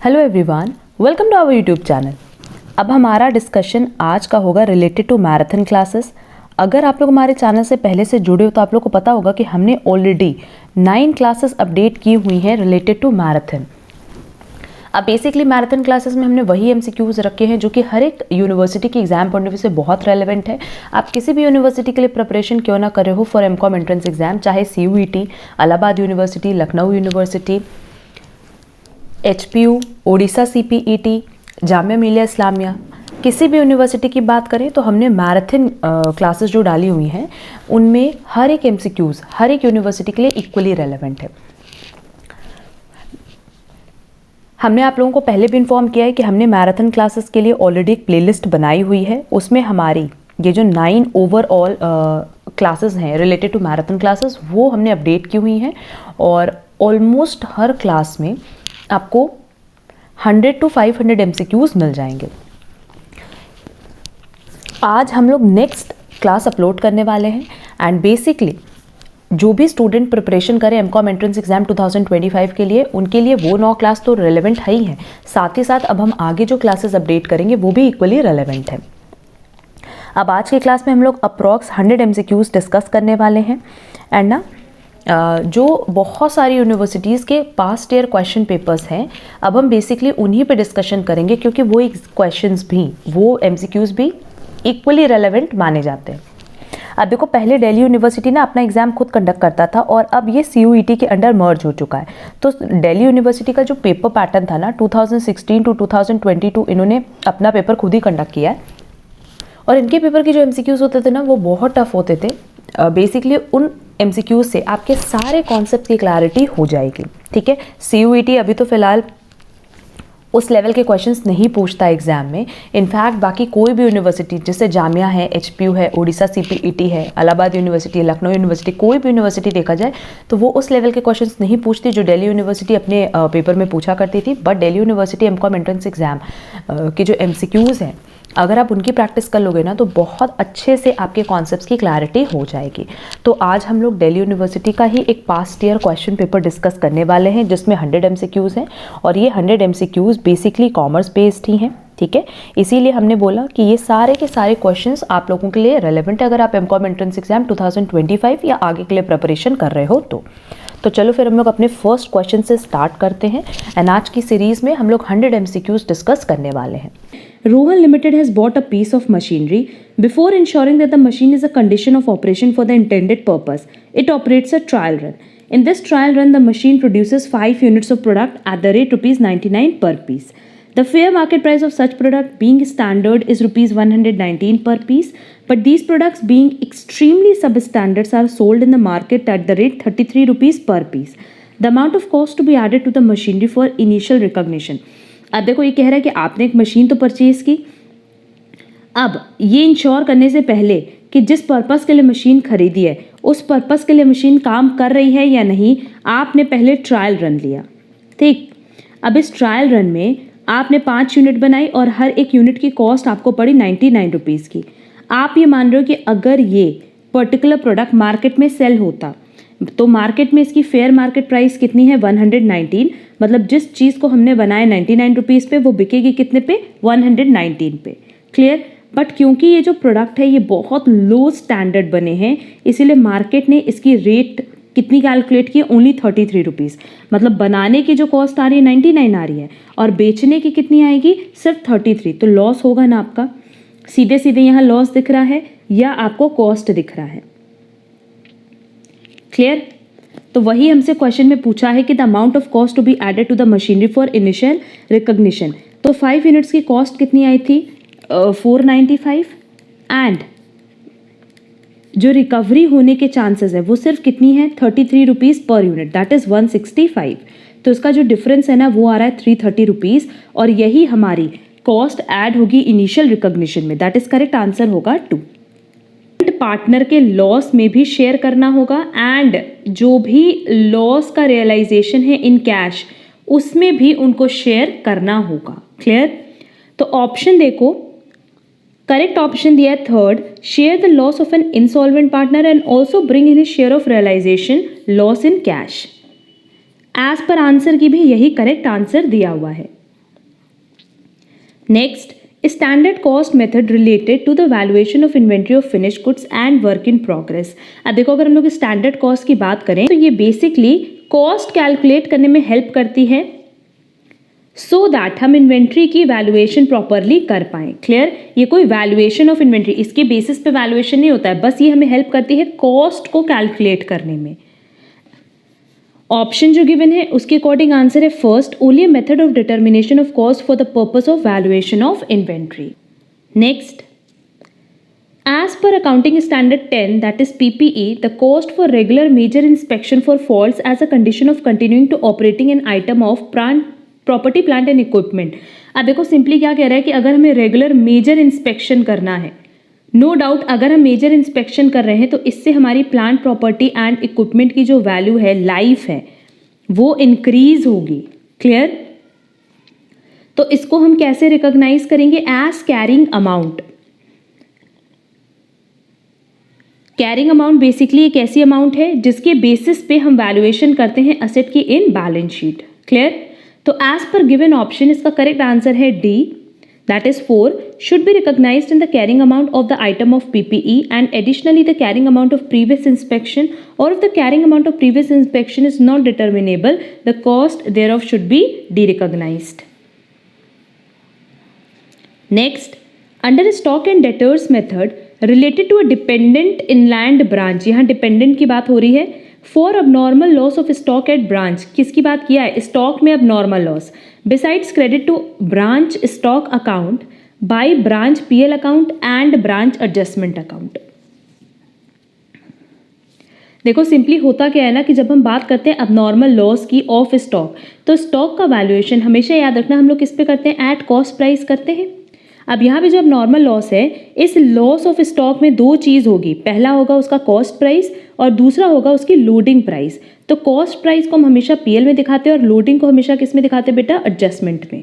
Hello everyone, welcome to our YouTube channel. अब हमारा discussion आज का होगा रिलेटेड टू मैराथन क्लासेस। अगर आप लोग हमारे चैनल से पहले से जुड़े हो तो आप लोग को पता होगा कि हमने ऑलरेडी 9 क्लासेस अपडेट की हुई हैं रिलेटेड टू मैराथन। अब बेसिकली मैराथन क्लासेस में हमने वही एमसीक्यूज रखे हैं जो कि हर एक यूनिवर्सिटी के एग्जाम पॉइंट ऑफ व्यू से बहुत रेलेवेंट है। आप किसी भी यूनिवर्सिटी के लिए प्रिपरेशन क्यों ना कर रहे हो फॉर एमकॉम एंट्रेंस एग्जाम, चाहे CUET, Allahabad university, Lucknow university, HPU, Odisha CPET, Jamia Millia Islamia, किसी भी यूनिवर्सिटी की बात करें तो हमने मैराथन क्लासेस जो डाली हुई हैं उनमें हर एक एमसीक्यूज हर एक यूनिवर्सिटी के लिए इक्वली रेलेवेंट है। हमने आप लोगों को पहले भी इन्फॉर्म किया है कि हमने मैराथन क्लासेस के लिए ऑलरेडी एक प्लेलिस्ट बनाई हुई है। उसमें हमारी ये जो 9 ओवरऑल क्लासेस हैं रिलेटेड टू मैराथन क्लासेस वो हमने अपडेट की हुई हैं और ऑलमोस्ट हर क्लास में आपको 100 to 500 MCQs मिल जाएंगे। आज हम लोग नेक्स्ट क्लास अपलोड करने वाले हैं एंड बेसिकली जो भी स्टूडेंट प्रिपरेशन करें एमकॉम एंट्रेंस एग्जाम 2025 के लिए उनके लिए वो 9 क्लास तो रेलेवेंट है ही है, साथ ही साथ अब हम आगे जो क्लासेस अपडेट करेंगे वो भी इक्वली रेलेवेंट है। अब आज के क्लास में हम लोग अप्रॉक्स 100 MCQs डिस्कस करने वाले हैं एंड ना जो बहुत सारी यूनिवर्सिटीज़ के पास्ट ईयर क्वेश्चन पेपर्स हैं अब हम बेसिकली उन्हीं पे डिस्कशन करेंगे क्योंकि वो क्वेश्चंस भी वो MCQs भी इक्वली रेलेवेंट माने जाते हैं। अब देखो, पहले दिल्ली यूनिवर्सिटी ना अपना एग्जाम खुद कंडक्ट करता था और अब ये CUET के अंडर मर्ज हो चुका है। तो दिल्ली यूनिवर्सिटी का जो पेपर पैटर्न था ना 2016 to 2022 इन्होंने अपना पेपर खुद ही कंडक्ट किया है और इनके पेपर के जो MCQs होते थे ना वो बहुत टफ होते थे। बेसिकली उन MCQs से आपके सारे कॉन्सेप्ट की क्लैरिटी हो जाएगी। ठीक है, CUET अभी तो फिलहाल उस लेवल के क्वेश्चंस नहीं पूछता एग्जाम में। इनफैक्ट बाकी कोई भी यूनिवर्सिटी जैसे जामिया है, HPU है, ओडिशा CPET है, इलाहाबाद यूनिवर्सिटी, लखनऊ यूनिवर्सिटी, कोई भी यूनिवर्सिटी देखा जाए तो वो उस लेवल के क्वेश्चंस नहीं पूछती जो दिल्ली यूनिवर्सिटी अपने पेपर में पूछा करती थी। But Delhi University MCom entrance exam के जो MCQs हैं अगर आप उनकी प्रैक्टिस कर लोगे ना तो बहुत अच्छे से आपके कॉन्सेप्ट्स की क्लैरिटी हो जाएगी। तो आज हम लोग दिल्ली यूनिवर्सिटी का ही एक past year question paper discuss करने वाले हैं जिसमें 100 MCQs हैं और ये 100 MCQs बेसिकली कॉमर्स बेस्ड ही हैं। ठीक है, इसीलिए हमने बोला कि ये सारे के सारे क्वेश्चंस आप लोगों के लिए रेलेवेंट है अगर आप एमकॉम एंट्रेंस एग्जाम 2025 या आगे के लिए प्रिपरेशन कर रहे हो तो चलो फिर हम लोग अपने फर्स्ट क्वेश्चन से स्टार्ट करते हैं एंड आज की सीरीज में हम लोग 100 MCQs डिस्कस करने वाले हैं। Rohan Limited has bought a piece of machinery. Before ensuring that the machine is a condition of operation for the intended purpose, it operates a trial run. In this trial run, the machine produces 5 units of product at the rate ₹99 per piece. The fair market price of such product being standard is ₹119 per piece, but these products being extremely substandards are sold in the market at the rate ₹33 per piece. The amount of cost to be added to the machinery for initial recognition. अब देखो, ये कह रहा है कि आपने एक machine तो परचेज की। अब ये इंश्योर करने से पहले कि जिस पर्पस के लिए मशीन खरीदी है उस पर्पस के लिए मशीन काम कर रही है या नहीं, आपने पहले ट्रायल रन लिया। ठीक, अब इस ट्रायल रन में आपने 5 यूनिट बनाई और हर एक यूनिट की कॉस्ट आपको पड़ी ₹99 की। आप ये मान रहे हो कि अगर ये पर्टिकुलर प्रोडक्ट मार्केट में सेल होता तो मार्केट में इसकी फेयर मार्केट प्राइस कितनी है 119, मतलब जिस चीज़ को हमने बनाया ₹99 पे वो बिकेगी कितने पे 119 पे। क्लियर। बट क्योंकि ये जो प्रोडक्ट है ये बहुत लो स्टैंडर्ड बने हैं इसीलिए मार्केट ने इसकी रेट कितनी कैलकुलेट की, ओनली ₹33। मतलब बनाने की जो कॉस्ट आ रही है 99 आ रही है और बेचने की कितनी आएगी, सिर्फ 33। तो लॉस होगा ना आपका, सीधे सीधे यहाँ लॉस दिख रहा है या आपको कॉस्ट दिख रहा है। क्लियर। तो वही हमसे क्वेश्चन में पूछा है कि the amount of cost to be added to the machinery for initial recognition. तो 5 यूनिट्स की कॉस्ट कितनी आई थी 495 एंड जो रिकवरी होने के चांसेस है वो सिर्फ कितनी है ₹33 पर यूनिट, दैट इज 165। तो इसका जो डिफरेंस है ना वो आ रहा है ₹330 और यही हमारी कॉस्ट ऐड होगी इनिशियल रिकॉग्निशन में, दैट इज करेक्ट आंसर होगा 2। पार्टनर के लॉस में भी शेयर करना होगा एंड जो भी लॉस का रियलाइजेशन है इन कैश उसमें भी उनको शेयर करना होगा। क्लियर। तो ऑप्शन देखो, करेक्ट ऑप्शन दिया है third, share the loss of an insolvent partner and also bring in his share of realisation loss in cash. As per answer की भी यही करेक्ट आंसर दिया हुआ है। Next, standard cost method related to the valuation of inventory of finished goods and work in progress. अब देखो अगर हम लोग स्टैंडर्ड कॉस्ट की बात करें तो ये बेसिकली कॉस्ट कैलकुलेट करने में हेल्प करती है सो दैट हम इन्वेंट्री की वैल्यूएशन प्रॉपरली कर पाएं. क्लियर? ये कोई वैल्यूएशन ऑफ इन्वेंट्री इसके बेसिस पे वैल्यूएशन नहीं होता है, बस ये हमें हेल्प करती है कॉस्ट को कैलकुलेट करने में. ऑप्शन जो गिवन है उसके अकॉर्डिंग आंसर है first, only method of determination of cost for the purpose of valuation of inventory. Next, as per accounting standard 10 that is PPE, the cost for regular major inspection for faults as a condition of continuing to operating an item of property plant and equipment. अब देखो simply क्या कह रहा है कि अगर हमें regular major inspection करना है, नो डाउट अगर हम मेजर इंस्पेक्शन कर रहे हैं तो इससे हमारी प्लांट प्रॉपर्टी एंड इक्विपमेंट की जो वैल्यू है, लाइफ है, वो इंक्रीज होगी. क्लियर? तो इसको हम कैसे रिकॉग्नाइज करेंगे? As carrying amount. Carrying amount basically एक ऐसी अमाउंट है जिसके बेसिस पे हम वैल्यूएशन करते हैं असेट की इन बैलेंस शीट. क्लियर? तो एज पर गिवन ऑप्शन इसका करेक्ट आंसर है D, that is 4, should be recognised in the carrying amount of the item of PPE and additionally the carrying amount of previous inspection, और if the carrying amount of previous inspection is not determinable the cost thereof should be derecognised. Next, under stock and debtors method related to a dependent inland branch, यहाँ dependent की बात हो रही है. For abnormal loss of stock at branch, किसकी बात किया है? स्टॉक में abnormal loss. Besides credit to branch stock account by branch PL account and branch adjustment account. देखो सिंपली होता क्या है ना कि जब हम बात करते हैं abnormal लॉस की ऑफ स्टॉक, तो स्टॉक का वैल्यूएशन हमेशा याद रखना हम लोग किस पे करते हैं? एट कॉस्ट प्राइस करते हैं. अब यहाँ पे जो नॉर्मल लॉस है, इस लॉस ऑफ स्टॉक में दो चीज़ होगी. पहला होगा उसका कॉस्ट प्राइस और दूसरा होगा उसकी लोडिंग प्राइस. तो कॉस्ट प्राइस को हम हमेशा PL में दिखाते हैं और लोडिंग को हमेशा किस में दिखाते हैं बेटा? एडजस्टमेंट में.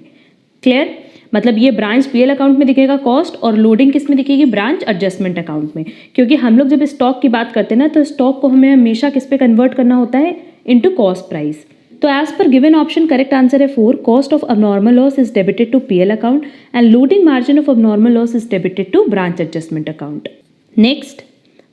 क्लियर? मतलब ये ब्रांच PL अकाउंट में दिखेगा कॉस्ट और लोडिंग किस में दिखेगी? ब्रांच एडजस्टमेंट अकाउंट में. क्योंकि हम लोग जब स्टॉक की बात करते हैं ना तो स्टॉक को हमें हमेशा किस पे कन्वर्ट करना होता है? Into cost price. तो एज पर गिवन ऑप्शन करेक्ट आंसर है 4, cost of abnormal loss is debited to PL account and loading margin of abnormal loss is debited to branch adjustment account. Next,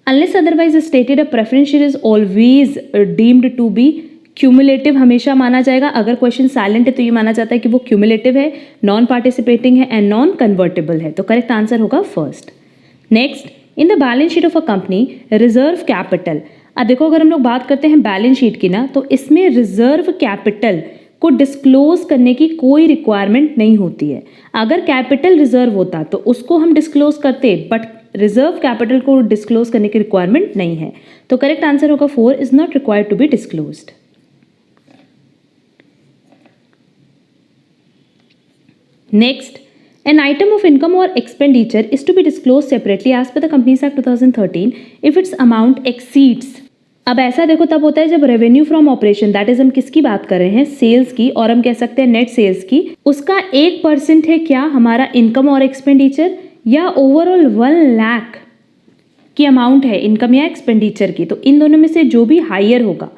unless otherwise stated a preference share is always deemed to be cumulative हमेशा माना जाएगा. अगर question silent है तो ये माना जाता है कि वो क्यूमुलेटिव है, नॉन पार्टिसिपेटिंग है एंड नॉन कन्वर्टेबल है. तो करेक्ट आंसर होगा first. Next, in the balance sheet of a company reserve capital. अब देखो अगर हम लोग बात करते हैं बैलेंस शीट की ना, तो इसमें रिजर्व कैपिटल को डिस्क्लोज करने की कोई रिक्वायरमेंट नहीं होती है. अगर कैपिटल रिजर्व होता तो उसको हम डिस्क्लोज करते, बट रिजर्व कैपिटल को डिस्क्लोज करने की रिक्वायरमेंट नहीं है. तो करेक्ट आंसर होगा 4, is not required to be disclosed. Next, an item of income or expenditure is to be disclosed separately as per the Companies Act 2013 if its amount exceeds. अब ऐसा देखो तब होता है जब revenue from operation, that is हम किसकी बात कर रहे हैं? सेल्स की, और हम कह सकते हैं नेट सेल्स की, उसका 1% है क्या हमारा इनकम और एक्सपेंडिचर, या ओवरऑल 1 लाख की अमाउंट है इनकम या एक्सपेंडिचर की. तो इन दोनों में से जो भी हायर होगा,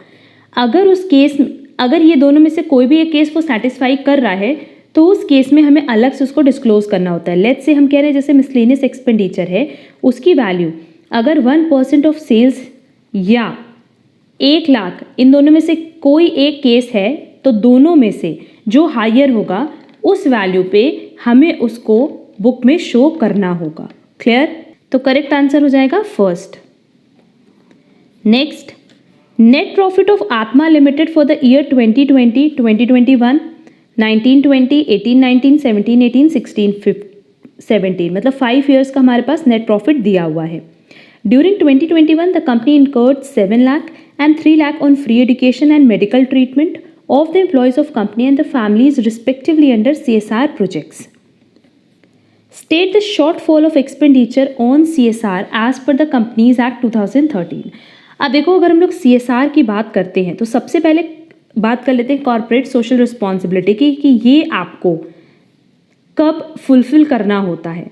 अगर उस केस अगर ये दोनों में से कोई भी एक केस वो सेटिस्फाई कर रहा है तो उस केस में हमें अलग से उसको डिस्क्लोज करना होता है. लेट्स से हम कह रहे हैं जैसे मिसलेनियस एक्सपेंडिचर है, उसकी वैल्यू अगर 1% ऑफ सेल्स या 1 लाख, इन दोनों में से कोई एक केस है, तो दोनों में से जो हायर होगा उस वैल्यू पे हमें उसको बुक में शो करना होगा. क्लियर? तो करेक्ट आंसर हो जाएगा first. Next, net profit of आत्मा लिमिटेड फॉर द ईयर 2020, 2021, 1920, 1819, 1718, 1617, मतलब 5 ईयर्स का हमारे पास नेट प्रॉफिट दिया हुआ है. During 2021 the company incurred 7 lakh and 3 lakh on free education and medical treatment of the employees of company and the families respectively under CSR projects. State the shortfall of expenditure on CSR as per the Companies Act 2013. अब देखो अगर हम लोग CSR की बात करते हैं तो सबसे पहले बात कर लेते हैं कॉर्पोरेट सोशल रिस्पॉन्सिबिलिटी की कि ये आपको कब फुलफिल करना होता है.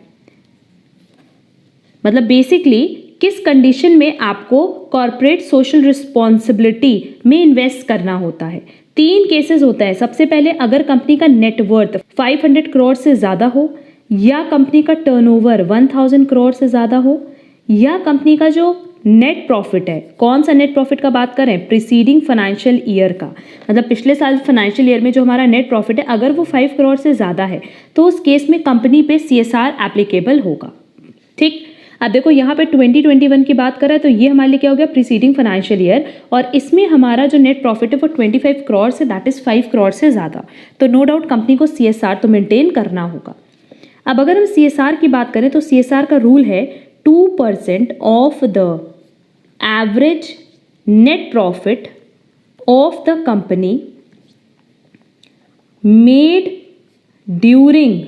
मतलब बेसिकली किस कंडीशन में आपको कॉर्पोरेट सोशल रिस्पॉन्सिबिलिटी में इन्वेस्ट करना होता है. 3 केसेस होता है. सबसे पहले अगर कंपनी का नेटवर्थ 500 करोड़ से ज़्यादा हो, या कंपनी का टर्नओवर 1000 करोड़ से ज़्यादा हो, या कंपनी का जो नेट प्रॉफिट है, कौन सा नेट प्रॉफिट का बात करें, प्रीसीडिंग फाइनेंशियल ईयर का, मतलब पिछले साल फाइनेंशियल ईयर में जो हमारा नेट प्रॉफिट है अगर वो 5 करोड़ से ज़्यादा है तो उस केस में कंपनी पे CSR एप्लीकेबल होगा। ठीक, अब देखो यहाँ पे 2021 की बात करें तो ये हमारे लिए क्या हो गया, प्रीसीडिंग फाइनेंशियल ईयर, और इसमें हमारा जो नेट प्रॉफिट है वो 25 करोड़ से, दैट इज 5 करोड़ से ज़्यादा, तो नो डाउट कंपनी को CSR तो मेंटेन करना होगा। अब अगर हम CSR की बात करें तो CSR का रूल है 2% of the average net profit of the company made during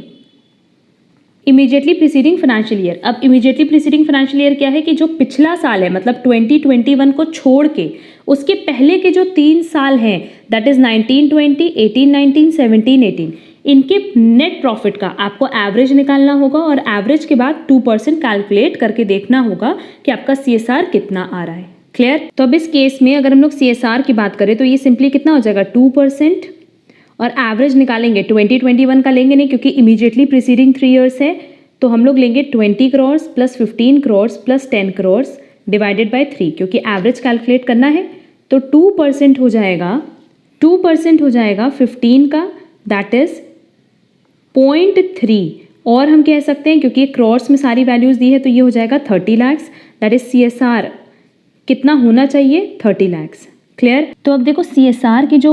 immediately preceding financial year. अब इमीडिएटली प्रीसीडिंग फाइनेंशियल ईयर क्या है कि जो पिछला साल है, मतलब 2021 को छोड़ के उसके पहले के जो 3 साल हैं, दैट इज 1920, 1819, 1718, इनके नेट प्रॉफिट का आपको एवरेज निकालना होगा और एवरेज के बाद 2% कैलकुलेट करके देखना होगा कि आपका CSR कितना आ रहा है। क्लियर? तो अब इस केस में अगर हम लोग CSR की बात करें तो ये सिंपली कितना हो जाएगा, 2%, और एवरेज निकालेंगे 2021 का लेंगे नहीं क्योंकि इमीडिएटली प्रीसीडिंग 3 ईयर्स है, तो हम लोग लेंगे 20 crore plus 15 crore plus 10 crore divided by 3, क्योंकि एवरेज कैलकुलेट करना है। तो 2% हो जाएगा, 2% हो जाएगा 15 का, दैट इज 0.3, और हम कह सकते हैं क्योंकि करोर्स में सारी वैल्यूज दी है तो ये हो जाएगा 30 लाख, दैट इज CSR कितना होना चाहिए, 30 लाख। क्लियर? तो अब देखो CSR की जो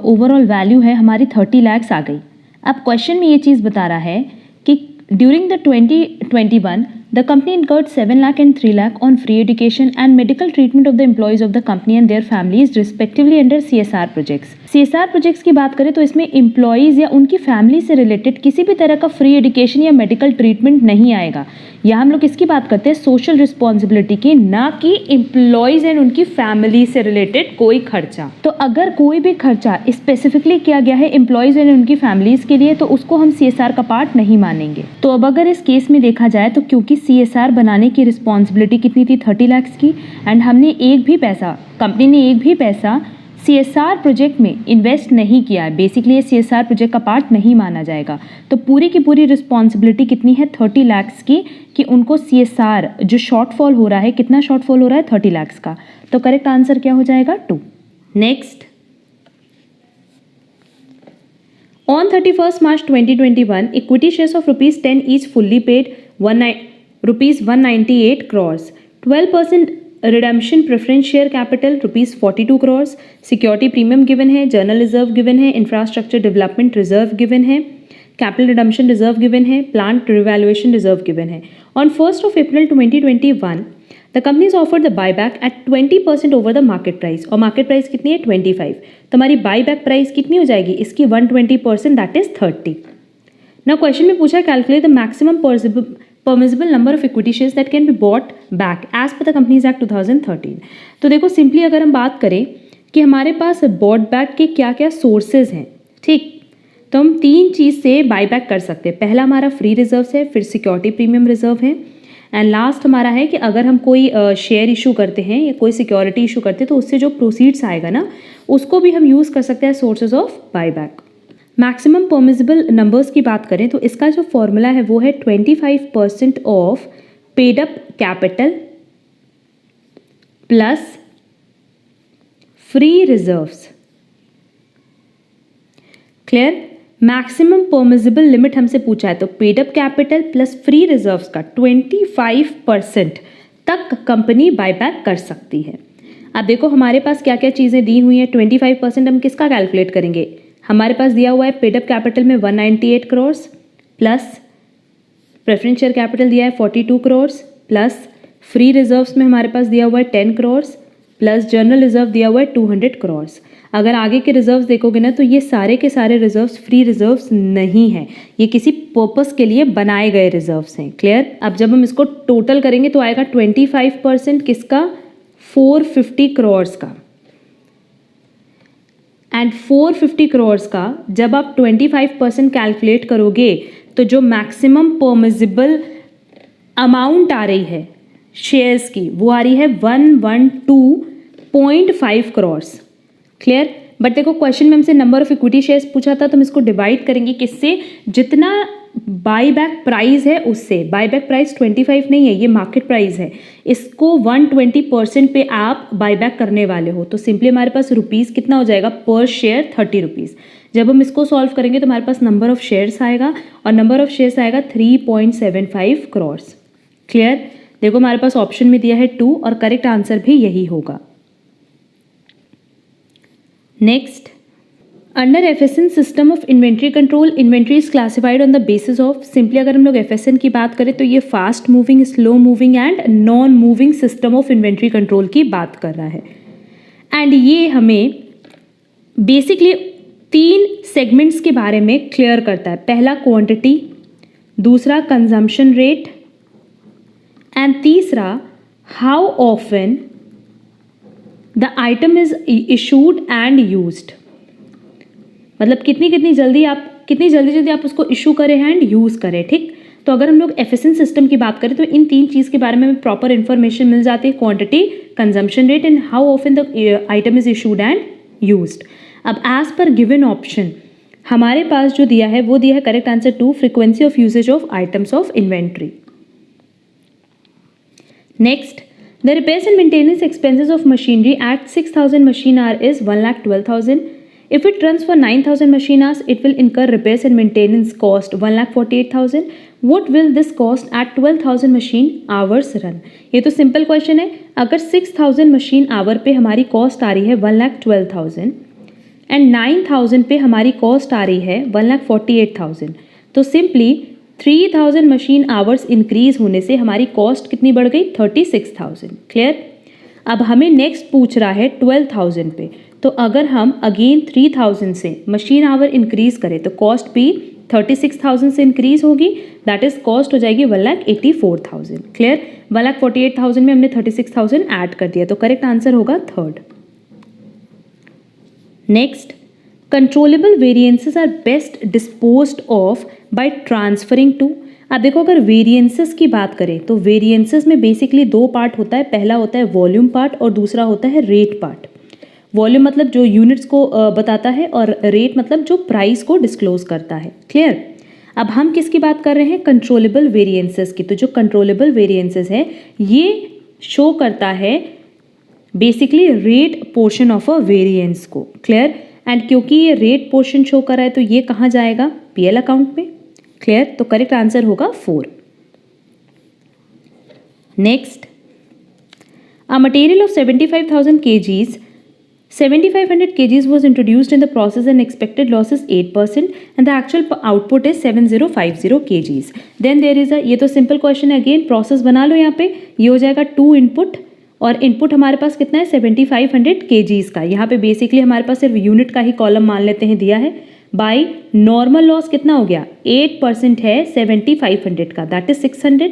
ओवरऑल वैल्यू है हमारी 30 लाख आ गई। अब क्वेश्चन में ये चीज़ बता रहा है कि during the 2021 the company incurred 7 lakh and 3 lakh on free education and medical treatment of the employees of the company and their families respectively under CSR projects। CSR projects की बात करें तो इसमें एम्प्लॉयज़ या उनकी फैमिली से related किसी भी तरह का फ्री एजुकेशन या मेडिकल ट्रीटमेंट नहीं आएगा। यहाँ हम लोग इसकी बात करते हैं सोशल रिस्पॉन्सिबिलिटी की, ना कि एम्प्लॉयज़ एंड उनकी फैमिली से रिलेटेड कोई खर्चा। तो अगर कोई भी खर्चा स्पेसिफिकली किया गया है एम्प्लॉयज़ एंड उनकी फैमिलीज़ के लिए तो उसको हम CSR का पार्ट नहीं मानेंगे। तो अब अगर इस केस में देखा जाए तो क्योंकि CSR बनाने की रिस्पॉन्सिबिलिटी कितनी थी, 30 लाख की, एंड हमने एक भी पैसा, कंपनी ने एक भी पैसा CSR प्रोजेक्ट में इन्वेस्ट नहीं किया है, बेसिकली ये CSR प्रोजेक्ट का पार्ट नहीं माना जाएगा। तो पूरी की पूरी रिस्पॉन्सिबिलिटी कितनी है, 30 लाख की, कि उनको CSR जो शॉर्टफॉल हो रहा है, कितना शॉर्टफॉल हो रहा है, 30 लाख का। तो करेक्ट आंसर क्या हो जाएगा, 2। Next, on 31st March 2021 equity shares of ₹10 each fully paid ₹198 crores, 12% redemption preference share capital ₹42 crores, security premium given है, जर्नल रिजर्व गिवन है, इंफ्रास्ट्रक्चर डेवलपमेंट रिजर्व गिवन है, कैपिटल रिडेम्पशन रिजर्व गिवन है, plant revaluation reserve given है। On 1st of April 2021 the company is offered the buyback at 20% over the market price, और market price कितनी है, 25। तो हमारी buyback price कितनी हो जाएगी इसकी, 120%, दैट इज 30। ना क्वेश्चन में पूछा calculate the maximum permissible number of equity shares that can be bought back as per the Companies Act 2013। तो देखो सिंपली अगर हम बात करें कि हमारे पास बॉट बैक के क्या क्या सोर्सेज हैं, ठीक, तो हम 3 चीज़ से बाई बैक कर सकते हैं। पहला हमारा फ्री रिजर्व है, फिर सिक्योरिटी प्रीमियम रिजर्व है, एंड लास्ट हमारा है कि अगर हम कोई शेयर इशू करते हैं या कोई सिक्योरिटी इशू करते हैं तो उससे जो प्रोसीड्स आएगा ना उसको भी हम यूज़ कर सकते हैं sources of by back. Maximum permissible numbers की बात करें तो इसका जो फॉर्मूला है वो है 25% of paid up capital plus free reserves. Clear? Maximum permissible limit हमसे पूछा है तो paid up capital plus free reserves का 25% तक कंपनी बायबैक कर सकती है। अब देखो हमारे पास क्या क्या चीज़ें दी हुई हैं। 25% हम किसका कैलकुलेट करेंगे, हमारे पास दिया हुआ है पेड अप कैपिटल में 198 crore plus preference share capital दिया है 42 करोड़ प्लस फ्री रिजर्व्स में हमारे पास दिया हुआ है 10 करोड़ प्लस जर्नल रिजर्व दिया हुआ है 200 करोड़। अगर आगे के रिजर्व्स देखोगे ना तो ये सारे के सारे रिजर्व्स फ्री रिजर्व्स नहीं हैं, ये किसी पर्पस के लिए बनाए गए रिजर्व्स हैं। क्लियर? अब जब हम इसको टोटल करेंगे तो आएगा 25% किसका, 450 करोड़ का, एंड 450 करोड़ का जब आप 25% कैलकुलेट करोगे तो जो मैक्सिमम परमिसिबल अमाउंट आ रही है शेयर्स की वो आ रही है 112.5 करोड़। क्लियर? बट देखो क्वेश्चन में हमसे नंबर ऑफ इक्विटी शेयर्स पूछा था तो हम इसको डिवाइड करेंगे किससे, जितना बाई बैक प्राइस है उससे, बाई बैक प्राइस 25 नहीं है, ये मार्केट प्राइस है, इसको 120% पे आप बाई बैक करने वाले हो, तो सिंपली हमारे पास रुपीज़ कितना हो जाएगा पर शेयर 30 रुपीज़। जब हम इसको सॉल्व करेंगे तो हमारे पास नंबर ऑफ शेयर्स आएगा और नंबर ऑफ शेयर्स आएगा 3.75 करोर्स। क्लियर? देखो हमारे पास ऑप्शन में दिया है 2 और करेक्ट आंसर भी यही होगा। Next, under एफएसएन system of inventory control, inventory is classified on the basis of, simply अगर हम लोग एफएसएन की बात करें तो ये fast moving, slow moving and non moving system of inventory control की बात कर रहा है। एंड ये हमें बेसिकली 3 सेगमेंट्स के बारे में क्लियर करता है। पहला क्वांटिटी, दूसरा कंजम्पशन रेट एंड तीसरा how often the item is issued and used, मतलब कितनी जल्दी आप उसको इशू करें एंड यूज़ करें। ठीक, तो अगर हम लोग एफएसएन सिस्टम की बात करें तो इन 3 चीज़ के बारे में हमें प्रॉपर इन्फॉर्मेशन मिल जाती है, quantity, consumption rate and how often the item is issued and used. अब एज पर गिवन ऑप्शन हमारे पास जो दिया है वो दिया है correct answer 2, frequency of usages of items of inventory. Next, the repairs and maintenance expenses of machinery at 6,000 machine hour is 1,12,000. If it runs for 9,000 machine hours, it will incur repairs and maintenance cost 1,48,000. What will this cost at 12,000 machine hours run? ये तो simple question है। अगर 6,000 machine our पे हमारी cost आ रही है 1,12,000 and 9,000 पे हमारी कॉस्ट आ रही है 1,48,000, तो सिंपली 3,000 मशीन आवर्स इंक्रीज होने से हमारी कॉस्ट कितनी बढ़ गई 36,000। क्लियर? अब हमें नेक्स्ट पूछ रहा है 12,000 पे, तो अगर हम अगेन 3,000 से मशीन आवर इंक्रीज करें तो कॉस्ट भी 36,000 से इंक्रीज होगी, दैट इज कॉस्ट हो जाएगी 1,84,000। क्लियर? 1,48,000 में हमने 36,000 ऐड कर दिया, तो करेक्ट आंसर होगा 3rd। Next, controllable variances are best disposed of by transferring to. अब देखो अगर वेरिएंसेस की बात करें तो वेरिएंसेस में बेसिकली 2 पार्ट होता है, पहला होता है वॉल्यूम पार्ट और दूसरा होता है रेट पार्ट। वॉल्यूम मतलब जो यूनिट्स को बताता है और रेट मतलब जो प्राइस को डिस्क्लोज करता है। क्लियर? अब हम किसकी बात कर रहे हैं? कंट्रोलेबल वेरिएंसेस की। तो जो कंट्रोलेबल वेरिएंसेस है ये शो करता है basically rate portion of a variance को। क्लियर? एंड क्योंकि ये रेट पोर्शन शो कर रहा है तो ये कहाँ जाएगा? पीएल अकाउंट में। क्लियर? तो करेक्ट आंसर होगा 4। Next, a material of 75,000 kgs, 7,500 kgs was introduced in the process and expected loss is 8% and the actual output is 7,050 kgs. Then there is a, ये तो सिंपल क्वेश्चन है, again process बना लो। यहाँ पे ये हो जाएगा 2 इनपुट और इनपुट हमारे पास कितना है 7,500 kgs का। यहाँ पे बेसिकली हमारे पास सिर्फ यूनिट का ही कॉलम मान लेते हैं दिया है। बाई नॉर्मल लॉस कितना हो गया? 8% है 7,500 का, दैट इज 600।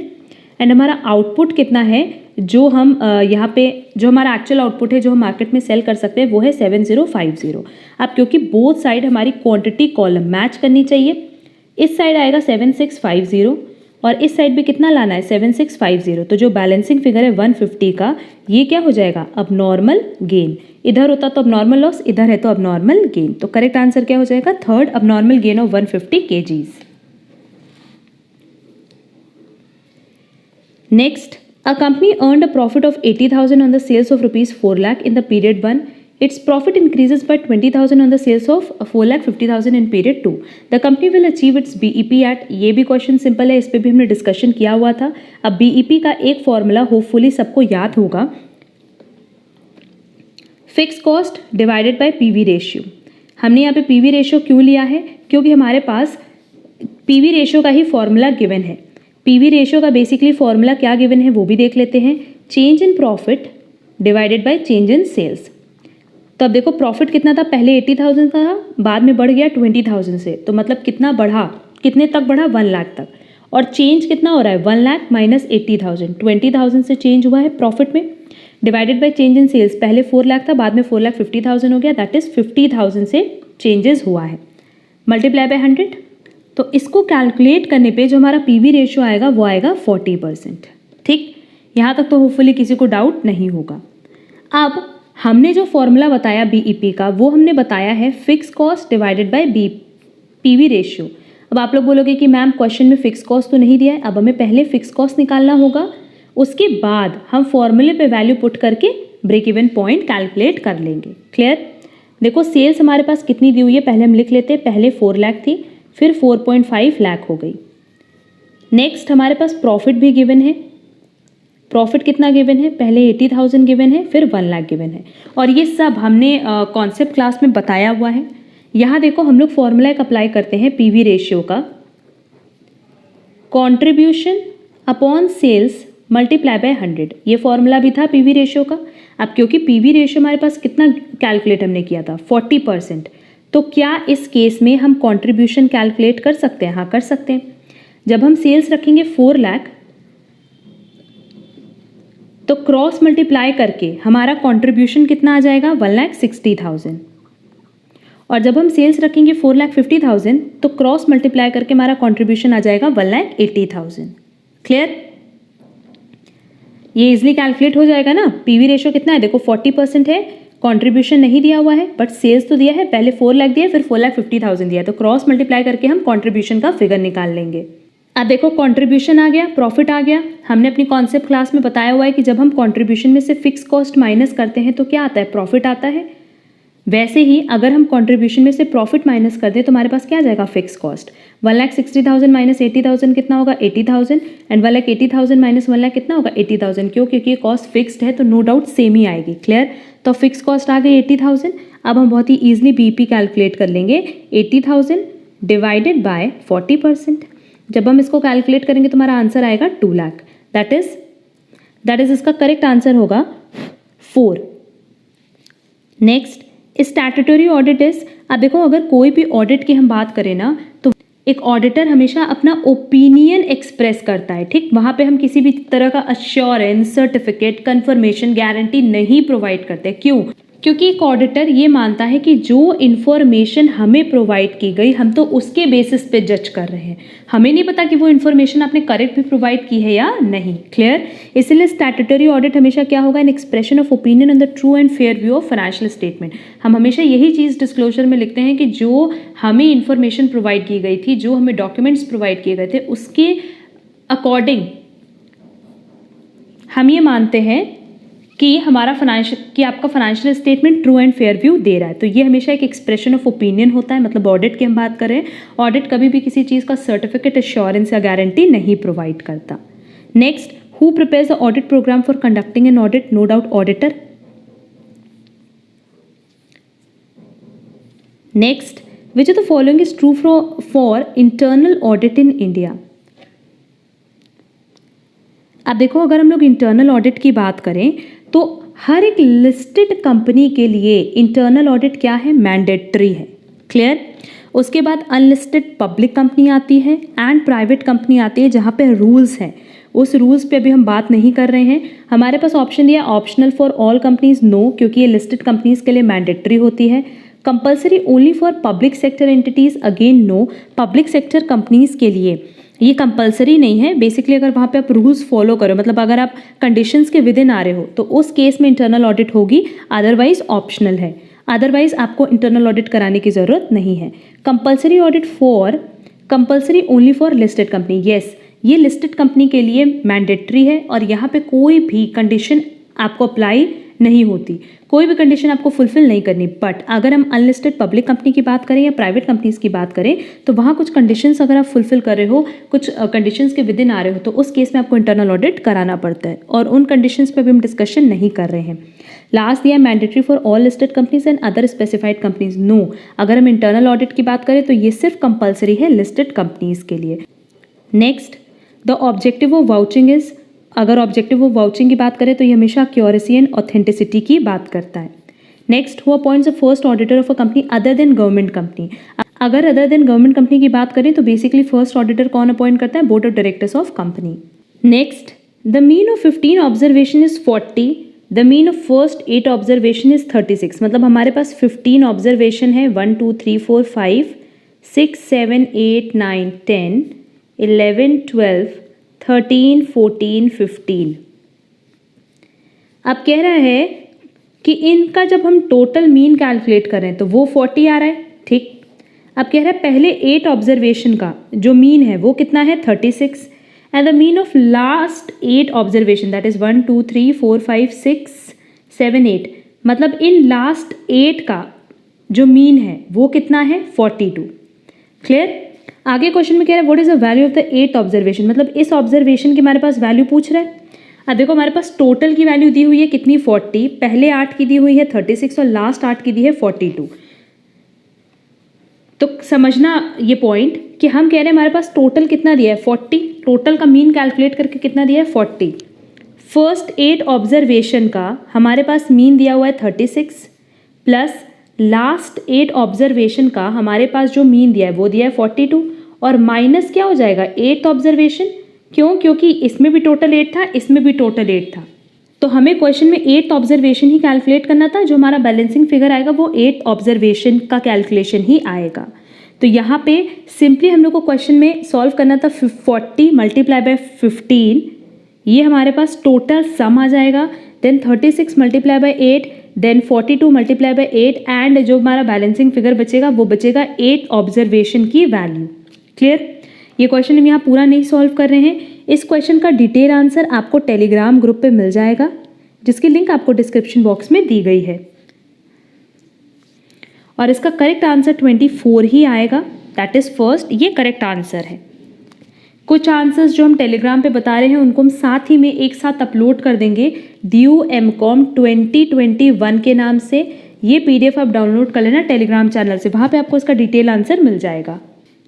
एंड हमारा आउटपुट कितना है जो हम यहाँ पे जो हमारा एक्चुअल आउटपुट है जो हम मार्केट में सेल कर सकते हैं वो है 7,050। अब क्योंकि बोथ साइड हमारी क्वांटिटी कॉलम मैच करनी चाहिए, इस साइड आएगा 7,650 और इस साइड भी कितना लाना है 7,650, तो जो बैलेंसिंग फिगर है 150 का ये क्या हो जाएगा? अब नॉर्मल गेन। इधर होता तो अब नॉर्मल लॉस, इधर है तो अब नॉर्मल गेन, तो करेक्ट आंसर क्या हो जाएगा? 3rd, अब normal gain of 150 kgs। Next, a company earned a profit of 80,000 on the sales of rupees 4 lakh in the period 1. Its profit increases by 20,000 on the sales of 4,50,000 in period 2. The company will achieve its BEP at, ये भी question simple है, इस पे भी हमने discussion किया हुआ था। अब BEP का एक फॉर्मूला होपफुली सबको याद होगा, fix cost divided by PV ratio. हमने यहाँ पे पीवी रेशियो क्यों लिया है? क्योंकि हमारे पास पीवी रेशियो का ही फॉर्मूला गिवन है। पीवी रेशियो का बेसिकली फॉर्मूला क्या गिवन है वो भी देख लेते हैं, change in profit divided by change in sales. तो अब देखो प्रॉफिट कितना था? पहले 80,000 था, बाद में बढ़ गया 20,000 से, तो मतलब कितना बढ़ा? कितने तक बढ़ा? 1 लाख तक। और चेंज कितना हो रहा है? 1 लाख माइनस 80,000, 20,000 से चेंज हुआ है प्रॉफिट में, divided by change in sales. पहले 4 लाख था, बाद में 4,50,000 हो गया, दैट इज 50,000 से चेंजेस हुआ है, मल्टीप्लाई बाय 100। तो इसको कैलकुलेट करने पे जो हमारा पीवी रेशियो आएगा वो आएगा 40%। ठीक, यहाँ तक तो होपफुली किसी को डाउट नहीं होगा। अब हमने जो फॉर्मूला बताया बीईपी का वो हमने बताया है fix cost divided by PV ratio. अब आप लोग बोलोगे कि मैम क्वेश्चन में फिक्स कॉस्ट तो नहीं दिया है, अब हमें पहले फिक्स कॉस्ट निकालना होगा, उसके बाद हम फॉर्मूले पे वैल्यू पुट करके ब्रेक इवन पॉइंट कैलकुलेट कर लेंगे। क्लियर? देखो सेल्स हमारे पास कितनी दी हुई है, पहले हम लिख लेते हैं। पहले 4 लाख थी, फिर 4.5 लाख हो गई। नेक्स्ट हमारे पास प्रॉफिट भी गिवन है। प्रॉफिट कितना गिवन है, पहले 80,000 गिवन है, फिर 1 लाख गिवन है। और ये सब हमने कॉन्सेप्ट क्लास में बताया हुआ है। यहाँ देखो हम लोग फॉर्मूला एक अप्लाई करते हैं पीवी रेशियो का, contribution upon sales multiply by 100। ये फॉर्मूला भी था पीवी रेशियो का। अब क्योंकि पीवी रेशियो हमारे पास कितना कैलकुलेट हमने किया था, 40%, तो क्या इस केस में हम कंट्रीब्यूशन कैलकुलेट कर सकते हैं? हाँ कर सकते हैं। जब हम सेल्स रखेंगे 4 लाख, तो क्रॉस मल्टीप्लाई करके हमारा कंट्रीब्यूशन कितना आ जाएगा, 1,60,000। और जब हम सेल्स रखेंगे 4,50,000, तो क्रॉस मल्टीप्लाई करके हमारा कंट्रीब्यूशन आ जाएगा 1,80,000। क्लियर? ये इजिली कैलकुलेट हो जाएगा ना। पीवी रेशियो कितना है, देखो 40% है, कंट्रीब्यूशन नहीं दिया हुआ है बट सेल्स तो दिया है। पहले 4 लाख दिया, फिर 4,50,000 दिया, तो क्रॉस मल्टीप्लाई करके हम कंट्रीब्यूशन का फिगर निकाल लेंगे। अब देखो कंट्रीब्यूशन आ गया, प्रॉफिट आ गया। हमने अपनी कॉन्सेप्ट क्लास में बताया हुआ है कि जब हम कंट्रीब्यूशन में से फिक्स कॉस्ट माइनस करते हैं तो क्या आता है, प्रॉफिट आता है। वैसे ही अगर हम कंट्रीब्यूशन में से प्रॉफिट माइनस कर दें तो हमारे पास क्या आ जाएगा, फिक्स कॉस्ट। 1,60,000 माइनस 80,000 कितना होगा, 80,000। एंड 1,80,000 माइनस 1 लाख कितना होगा, 80,000। क्यों? क्योंकि कॉस्ट फिक्स्ड है तो नो डाउट सेम ही आएगी। क्लियर? तो फिक्स कॉस्ट आ गई 80,000। अब हम बहुत ही ईजिली बीपी कैलकुलेट कर लेंगे। 80,000 डिवाइडेड बाय 40%। जब हम इसको कैलकुलेट करेंगे तो हमारा आंसर आएगा 2 लाख। दैट इज इसका करेक्ट आंसर होगा 4। नेक्स्ट स्टैट्यूटरी ऑडिट इज, अब देखो अगर कोई भी ऑडिट की हम बात करें ना, तो एक ऑडिटर हमेशा अपना ओपिनियन एक्सप्रेस करता है। ठीक, वहां पे हम किसी भी तरह का अश्योरेंस, सर्टिफिकेट, कंफर्मेशन, गारंटी नहीं प्रोवाइड करते। क्यों? क्योंकि एक ऑडिटर ये मानता है कि जो इन्फॉर्मेशन हमें प्रोवाइड की गई, हम तो उसके बेसिस पे जज कर रहे हैं। हमें नहीं पता कि वो इन्फॉर्मेशन आपने करेक्ट भी प्रोवाइड की है या नहीं। क्लियर? इसलिए स्टैट्यूटरी ऑडिट हमेशा क्या होगा, an expression of opinion on the true and fair view of financial statement. हम हमेशा यही चीज़ डिस्क्लोजर में लिखते हैं कि जो हमें इन्फॉर्मेशन प्रोवाइड की गई थी, जो हमें डॉक्यूमेंट्स प्रोवाइड किए गए थे, उसके अकॉर्डिंग हम ये मानते हैं कि आपका financial statement true and fair view दे रहा है। तो ये हमेशा एक एक्सप्रेशन ऑफ ओपिनियन होता है। मतलब ऑडिट की हम बात कर रहे हैं, ऑडिट कभी भी किसी चीज़ का सर्टिफिकेट, एश्योरेंस या गारंटी नहीं प्रोवाइड करता। Next, who prepares the audit programme for conducting an audit? No doubt auditor. Next, which of the following is true for internal audit in India? अब देखो अगर हम लोग इंटरनल ऑडिट की बात करें तो हर एक लिस्टेड कंपनी के लिए इंटरनल ऑडिट क्या है, मैंडेटरी है। क्लियर? उसके बाद अनलिस्टेड पब्लिक कंपनी आती है एंड प्राइवेट कंपनी आती है जहाँ पे रूल्स हैं। उस रूल्स पे अभी हम बात नहीं कर रहे हैं। हमारे पास ऑप्शन दिया optional for all companies, no, क्योंकि ये लिस्टेड कंपनीज के लिए मैंडेटरी होती है। Compulsory only for public sector entities, again no, public sector companies के लिए ये कंपलसरी नहीं है। बेसिकली अगर वहाँ पे आप रूल्स फॉलो करो, मतलब अगर आप कंडीशंस के विद इन आ रहे हो तो उस केस में इंटरनल ऑडिट होगी, अदरवाइज ऑप्शनल है। अदरवाइज आपको इंटरनल ऑडिट कराने की ज़रूरत नहीं है। Compulsory audit compulsory only for listed company, yes, ये लिस्टेड कंपनी के लिए मैंडेटरी है और यहाँ पे कोई भी कंडीशन आपको अप्लाई नहीं होती, कोई भी कंडीशन आपको फुलफिल नहीं करनी। बट अगर हम अनलिस्टेड पब्लिक कंपनी की बात करें या प्राइवेट कंपनीज की बात करें तो वहाँ कुछ कंडीशंस अगर आप फुलफिल कर रहे हो, कुछ कंडीशंस के विद इन आ रहे हो, तो उस केस में आपको इंटरनल ऑडिट कराना पड़ता है और उन कंडीशंस पे भी हम डिस्कशन नहीं कर रहे हैं। लास्ट दिया mandatory for all listed companies and other specified companies, no. अगर हम इंटरनल ऑडिट की बात करें तो ये सिर्फ कंपलसरी है लिस्टेड कंपनीज के लिए। Next, the objective of vouching is, अगर ऑब्जेक्टिव ऑफ वाउचिंग की बात करें तो ये हमेशा एक्यूरेसी एंड ऑथेंटिसिटी की बात करता है। Next, who appoints the first auditor of a company other than government company? अगर अदर देन गवर्नमेंट कंपनी की बात करें तो बेसिकली फर्स्ट ऑडिटर कौन अपॉइंट करता है, board of directors of company. Next, the mean of 15 observation is 40, the mean of first 8 observation is 36। मतलब हमारे पास 15 ऑब्जर्वेशन है, 1 2 3 4 5 6 7 8 9 10 11 12 13 14 15। अब कह रहा है कि इनका जब हम टोटल मीन कैलकुलेट करें तो वो 40 आ रहा है। ठीक, अब कह रहा है पहले 8 ऑब्जर्वेशन का जो मीन है वो कितना है 36 and the mean of last 8 observation that is 1 2 3 4 5 6 7 8 मतलब इन लास्ट 8 का जो मीन है वो कितना है 42। क्लियर। आगे क्वेश्चन में कह रहा है what is the value of the 8th observation, मतलब इस ऑब्जर्वेशन की हमारे पास वैल्यू पूछ रहा है। अब देखो हमारे पास टोटल की वैल्यू दी हुई है कितनी 40, पहले 8 की दी हुई है 36 और लास्ट 8 की दी है 42। तो समझना ये पॉइंट कि हम कह रहे हैं हमारे पास टोटल कितना दिया है 40, टोटल का मीन कैलकुलेट करके कितना दिया है 40। फर्स्ट 8 ऑब्जर्वेशन का हमारे पास मीन दिया हुआ है 36 प्लस लास्ट 8 ऑब्जर्वेशन का हमारे पास जो मीन दिया है वो दिया है 42 और माइनस क्या हो जाएगा 8th ऑब्जर्वेशन, क्यों, क्योंकि इसमें भी टोटल 8 था इसमें भी टोटल 8 था। तो हमें क्वेश्चन में 8th ऑब्जर्वेशन ही कैलकुलेट करना था, जो हमारा बैलेंसिंग फिगर आएगा वो 8th ऑब्जर्वेशन का कैलकुलेशन ही आएगा। तो यहाँ पे सिंपली हम लोग को क्वेश्चन में सॉल्व करना था 40 मल्टीप्लाई बाय 15, ये हमारे पास टोटल सम आ जाएगा, then 36 multiply by 8, then 42 multiply by 8 and जो हमारा बैलेंसिंग फिगर बचेगा वो बचेगा 8 ऑब्जर्वेशन की वैल्यू। क्लियर। ये क्वेश्चन हम यहाँ पूरा नहीं सॉल्व कर रहे हैं, इस क्वेश्चन का डिटेल आंसर आपको टेलीग्राम ग्रुप पे मिल जाएगा जिसकी लिंक आपको डिस्क्रिप्शन बॉक्स में दी गई है और इसका करेक्ट आंसर 24 ही आएगा, दैट इज फर्स्ट, ये करेक्ट आंसर है। कुछ आंसर्स जो हम टेलीग्राम पे बता रहे हैं उनको हम साथ ही में एक साथ अपलोड कर देंगे ड्यू एमकॉम 2021 के नाम से। ये PDF आप डाउनलोड कर लेना टेलीग्राम चैनल से, वहाँ पे आपको इसका डिटेल आंसर मिल जाएगा।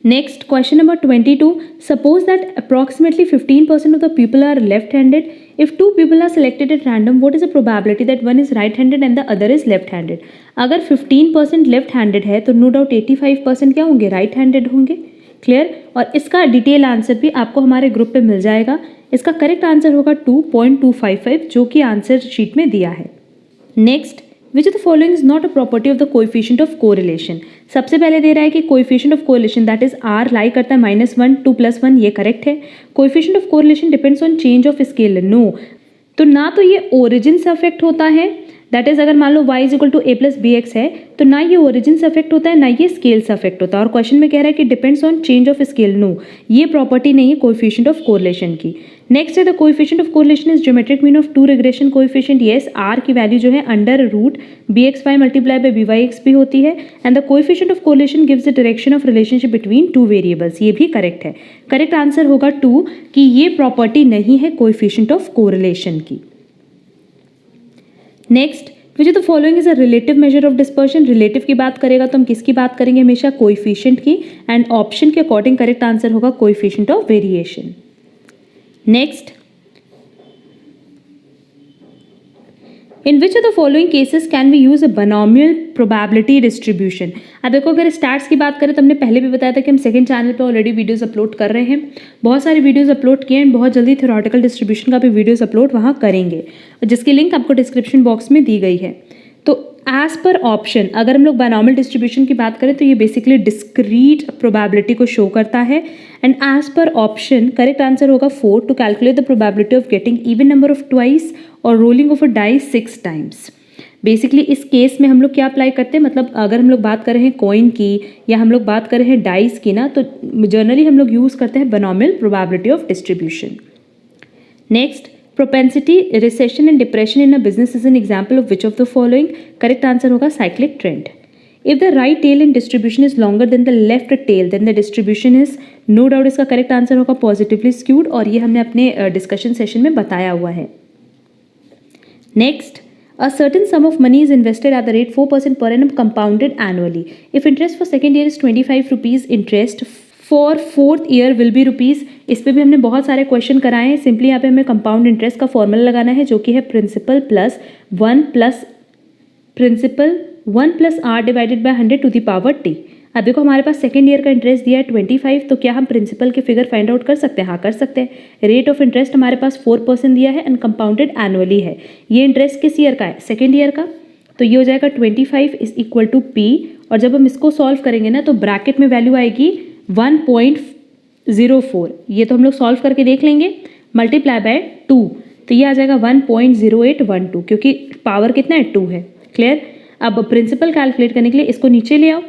Next, question number 22. Suppose that approximately 15% of the people are left-handed. If two people are selected at random, what is the probability that one is right-handed and the other is left-handed? अगर 15% left-handed है तो no doubt 85% क्या होंगे right-handed होंगे। Clear. और इसका detail answer भी आपको हमारे ग्रुप पे मिल जाएगा। इसका करेक्ट आंसर होगा 2.255 जो कि आंसर शीट में दिया है। Next, which of the following is not a property of the coefficient of correlation. सबसे पहले दे रहा है कि coefficient of correlation that is R lie करता है -1 2 + 1, ये करेक्ट है। Coefficient of correlation depends on change of scale, no. तो ना तो ये ओरिजिन से अफेक्ट होता है, दैट इज अगर मान लो y = a + bx है तो ना ये ओरिजिन से अफेक्ट होता है ना ये स्केल से अफेक्ट होता है। और क्वेश्चन में कह रहा है कि depends on change of scale, no, ये प्रॉपर्टी नहीं है कोएफिशिएंट ऑफ कोरिलेशन की। नेक्स्ट है the coefficient of correlation is geometric mean of two regression coefficient, yes, r की वैल्यू जो है √bxy मल्टीप्लाई बाय byx भी होती है and the coefficient of correlation gives the direction of relationship between two variables, ये भी correct है। Correct answer होगा 2 कि ये प्रॉपर्टी नहीं है कोएफिशिएंट ऑफ कोरिलेशन की। Next, which of the following is a relative measure of dispersion. Relative की बात करेगा तो हम किसकी बात करेंगे हमेशा कोएफिशिएंट की, एंड ऑप्शन के अकॉर्डिंग करेक्ट आंसर होगा coefficient of variation. Next, in which of the following cases can we use a binomial probability distribution. अब देखो अगर स्टैट्स की बात करें तो हमने पहले भी बताया था कि हम सेकंड चैनल पे ऑलरेडी वीडियोस अपलोड कर रहे हैं, बहुत सारे वीडियोस अपलोड किए हैं, बहुत जल्दी थ्योरेटिकल डिस्ट्रीब्यूशन का भी वीडियोस अपलोड वहाँ करेंगे जिसकी लिंक आपको डिस्क्रिप्शन बॉक्स में दी गई है। तो एज पर ऑप्शन अगर हम लोग बाइनोमियल डिस्ट्रीब्यूशन की बात करें तो ये बेसिकली डिस्क्रीट प्रोबेबिलिटी को शो करता है एंड एज पर ऑप्शन करेक्ट आंसर होगा 4 to calculate the probability of getting even number of twice और rolling of a dice 6 times. Basically इस केस में हम लोग क्या अप्लाई करते हैं, मतलब अगर हम लोग बात कर रहे हैं कॉइन की या हम लोग बात कर रहे हैं डाइस की ना, तो जनरली हम लोग यूज़ करते हैं binomial probability of distribution. Next, propensity recession and depression in a business is an example of which of the following? Correct answer होगा cyclic trend. If the right tail in distribution is longer than the left tail, then the distribution is, no doubt इसका correct answer होगा positively skewed, और ये हमने अपने discussion session में बताया हुआ है। Next, a certain sum of money is invested at the rate 4% per annum compounded annually. If interest for second year is 25 rupees, interest for 4th year will be rupees. इस पर भी हमने बहुत सारे क्वेश्चन कराए हैं। सिंपली यहाँ पे हमें कंपाउंड इंटरेस्ट का फॉर्मूला लगाना है जो कि है principal plus 1 plus r divided by 100 to the power t। अब देखो हमारे पास सेकेंड ईयर का इंटरेस्ट दिया है 25, तो क्या हम प्रिंसिपल के फिगर फाइंड आउट कर सकते हैं? हाँ कर सकते हैं। रेट ऑफ इंटरेस्ट हमारे पास 4% दिया है एंड कंपाउंडेड एनुअली है। ये इंटरेस्ट किस ईयर का है? सेकेंड ईयर का। तो ये हो जाएगा 25 इज इक्वल टू p, और जब हम इसको सॉल्व करेंगे ना तो ब्रैकेट में वैल्यू आएगी 1.04, ये तो हम लोग सॉल्व करके देख लेंगे, मल्टीप्लाई बाय 2 तो ये आ जाएगा 1.0812, क्योंकि पावर कितना है 2 है। क्लियर। अब प्रिंसिपल कैलकुलेट करने के लिए इसको नीचे ले आओ,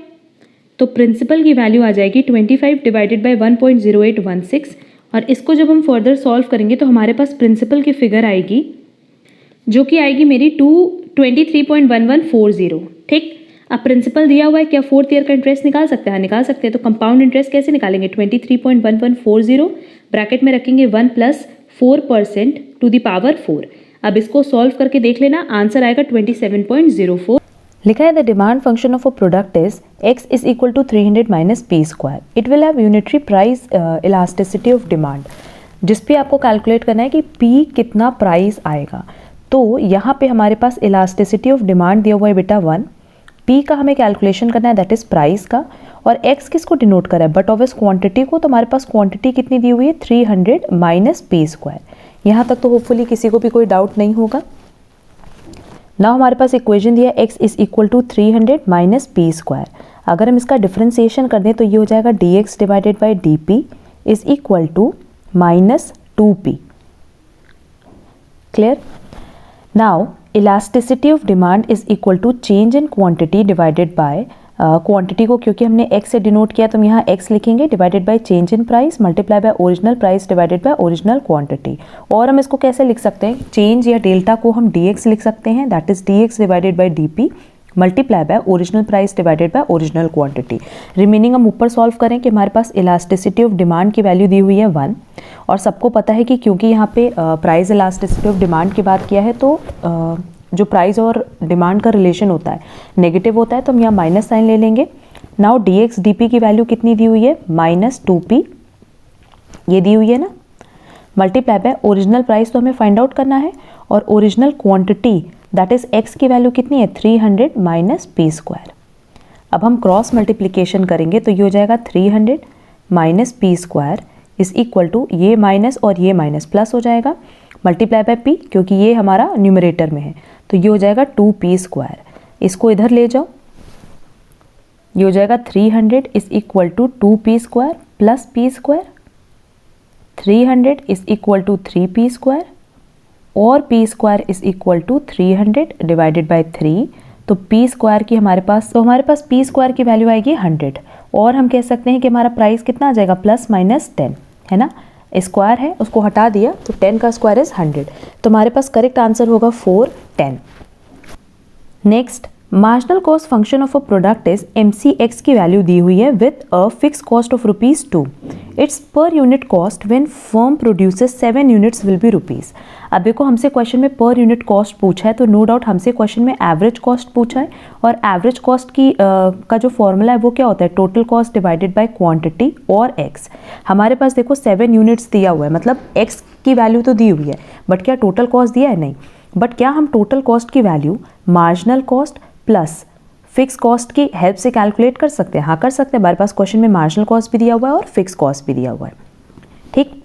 तो प्रिंसिपल की वैल्यू आ जाएगी 25 डिवाइडेड बाई 1.0816 और इसको जब हम फर्दर सॉल्व करेंगे तो हमारे पास प्रिंसिपल की फिगर आएगी जो कि आएगी मेरी 23.1140। ठीक, अब प्रिंसिपल दिया हुआ है, क्या फोर्थ ईयर का इंटरेस्ट निकाल सकते हैं? निकाल सकते हैं। तो कंपाउंड इंटरेस्ट कैसे निकालेंगे? 23.1140 ब्रैकेट में रखेंगे 1 + 4% टू द पावर 4। अब इसको सॉल्व करके देख लेना, आंसर आएगा 27.04। लिखा है the demand function of a product is x is equal to 300 minus P square. It will have unitary price elasticity of demand, जिस पे आपको कैलकुलेट करना है कि p कितना प्राइस आएगा। तो यहाँ पे हमारे पास इलास्टिसिटी ऑफ डिमांड दिया हुआ है बेटा 1, p का हमें कैलकुलेशन करना है दैट इज प्राइस का, और x किसको डिनोट करा है? बट ऑब्वियस क्वांटिटी को। तो हमारे पास क्वांटिटी कितनी दी हुई है? 300 माइनस पी स्क्वायर। यहाँ तक तो होपफुली किसी को भी कोई डाउट नहीं होगा। ना हमारे पास इक्वेशन दिया x is equal to 300 minus P square. अगर हम इसका डिफ्रेंसिएशन कर दें तो ये हो जाएगा dx divided by D is equal to minus 2p। Clear? Now elasticity of demand is equal to change in quantity divided by quantity को, क्योंकि हमने x से डिनोट किया तो हम यहाँ x लिखेंगे, divided by change in price multiply by original price divided by original quantity. और हम इसको कैसे लिख सकते हैं? चेंज या डेल्टा को हम dx लिख सकते हैं, that is dx divided by D multiply by original price divided by original quantity. Remaining हम ऊपर सॉल्व करें कि हमारे पास इलास्टिसिटी ऑफ डिमांड की वैल्यू दी हुई है 1, और सबको पता है कि क्योंकि यहाँ पे प्राइस इलास्टिसिटी ऑफ डिमांड की बात किया है तो जो प्राइस और डिमांड का रिलेशन होता है नेगेटिव होता है, तो हम यहाँ माइनस साइन ले लेंगे। नाउ dx डी की वैल्यू कितनी दी हुई है? माइनस 2p, ये दी हुई है ना, मल्टीप्लाई बाय ओरिजिनल प्राइस तो हमें फाइंड आउट करना है, और original quantity that is x की वैल्यू कितनी है? 300 माइनस पी स्क्वायर। अब हम क्रॉस मल्टीप्लिकेशन करेंगे तो ये हो जाएगा 300 minus P square is equal to ये माइनस और ये माइनस प्लस हो जाएगा, मल्टीप्लाई बाय p, क्योंकि ये हमारा न्यूमरेटर में है, तो ये हो जाएगा 2p स्क्वायर। इसको इधर ले जाओ, ये हो जाएगा 300 is equal to 2p square plus p square, 300 is equal to 3p square, और p square is equal to 300 divided by 3। तो p स्क्वायर की हमारे पास p स्क्वायर की वैल्यू आएगी 100, और हम कह सकते हैं कि हमारा प्राइस कितना आ जाएगा? प्लस माइनस 10, है ना। स्क्वायर है उसको हटा दिया तो 10 का स्क्वायर इज 100, तो हमारे पास करेक्ट आंसर होगा 410। Next, marginal cost function of a product is MCX की वैल्यू दी हुई है with a fix cost of ₹2। It's per unit cost when firm produces 7 units will be rupees. अब देखो हमसे क्वेश्चन में पर यूनिट कॉस्ट पूछा है, तो नो डाउट हमसे क्वेश्चन में एवरेज कॉस्ट पूछा है, और एवरेज कॉस्ट की का जो फॉर्मूला है वो क्या होता है? Total cost divided by quantity और x। हमारे पास देखो 7 यूनिट्स दिया हुआ है, मतलब x की वैल्यू तो दी हुई है, बट क्या टोटल कॉस्ट दिया है? नहीं। बट क्या हम टोटल कॉस्ट की value marginal cost plus fix cost की हेल्प से कैलकुलेट कर सकते हैं? हाँ, कर सकते हैं। हमारे पास क्वेश्चन में मार्जिनल कॉस्ट भी दिया हुआ है और फिक्स कॉस्ट भी दिया हुआ है। ठीक,